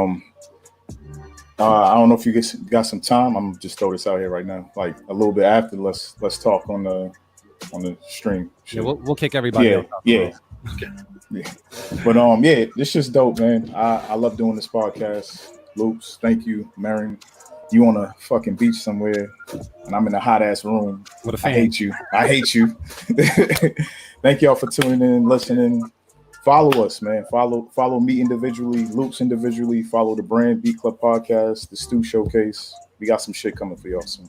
Speaker 7: don't know if you got some time. I'm just throw this out here right now. Like a little bit after, let's talk on the stream.
Speaker 1: Yeah, we'll kick everybody out.
Speaker 7: Yeah. But yeah, this shit's dope, man. I love doing this podcast. Loops, thank you, Marion. You on a fucking beach somewhere, and I'm in a hot ass room.
Speaker 1: With a fan.
Speaker 7: I hate you. Thank y'all for tuning in, listening. Follow us, man. Follow me individually, Loops individually. Follow the Brand Beat Club podcast, the Stu Showcase. We got some shit coming for y'all soon.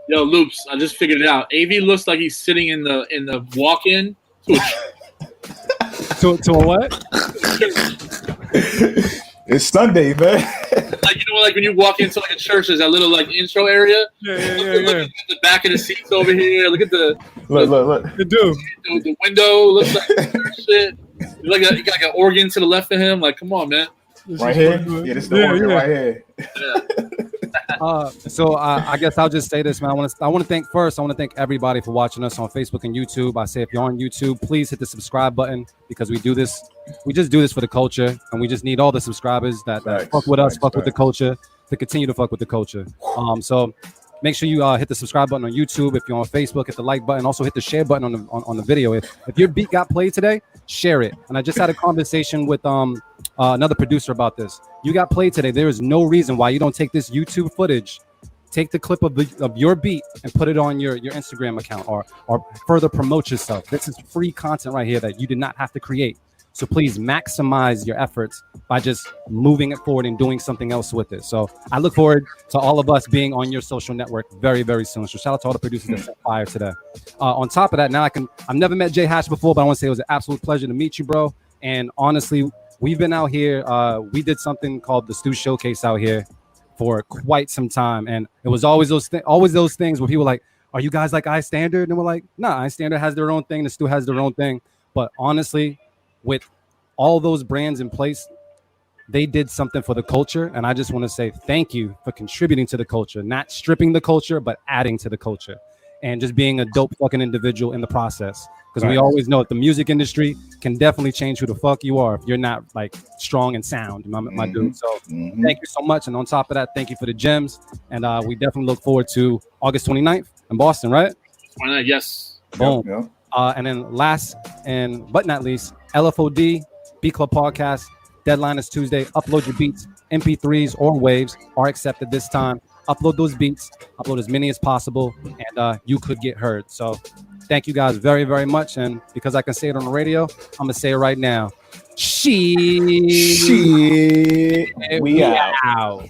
Speaker 6: Yo, Loops, I just figured it out. AV looks like he's sitting in the walk-in
Speaker 1: to a what?
Speaker 7: It's Sunday, man.
Speaker 6: Like, you know, like when you walk into like a church, there's that little like intro area.
Speaker 1: Yeah.
Speaker 6: Look at the back of the seats over here. Look at the
Speaker 7: look.
Speaker 1: The dude.
Speaker 6: The window looks like shit. You got like an organ to the left of him. Like, come on, man.
Speaker 7: Right here? Yeah, this is the organ right here.
Speaker 1: So I guess I'll just say this, man. I want to thank everybody for watching us on Facebook and YouTube. I say if you're on YouTube, please hit the subscribe button, because we just do this for the culture, and we just need all the subscribers that fuck with us, fuck with the culture, to continue to fuck with the culture. So make sure you hit the subscribe button on YouTube. If you're on Facebook, hit the like button. Also hit the share button on the video. If your beat got played today, share it. And I just had a conversation with another producer about this. You got played today. There is no reason why you don't take this YouTube footage, take the clip of your beat, and put it on your Instagram account or further promote yourself. This is free content right here that you did not have to create. So please maximize your efforts by just moving it forward and doing something else with it. So I look forward to all of us being on your social network very, very soon. So shout out to all the producers that set fire today. On top of that, now I've never met J.Hatch before, but I want to say it was an absolute pleasure to meet you, bro. And honestly, we've been out here. We did something called the Stu Showcase out here for quite some time. And it was always those things where people were like, are you guys like iStandard? And we're like, nah, iStandard has their own thing. The Stu has their own thing. But honestly, with all those brands in place, they did something for the culture. And I just want to say thank you for contributing to the culture, not stripping the culture, but adding to the culture, and just being a dope fucking individual in the process. Because we always know that the music industry can definitely change who the fuck you are if you're not like strong and sound, my dude. So thank you so much. And on top of that, thank you for the gems. And we definitely look forward to August 29th in Boston, right?
Speaker 6: 29th, yes.
Speaker 1: Boom.
Speaker 7: Yep.
Speaker 1: And then last but not least, LFOD, Beat Club Podcast. Deadline is Tuesday. Upload your beats. MP3s or waves are accepted this time. Upload those beats. Upload as many as possible, and you could get heard. So thank you guys very, very much. And because I can say it on the radio, I'm going to say it right now. Shit.
Speaker 7: We out.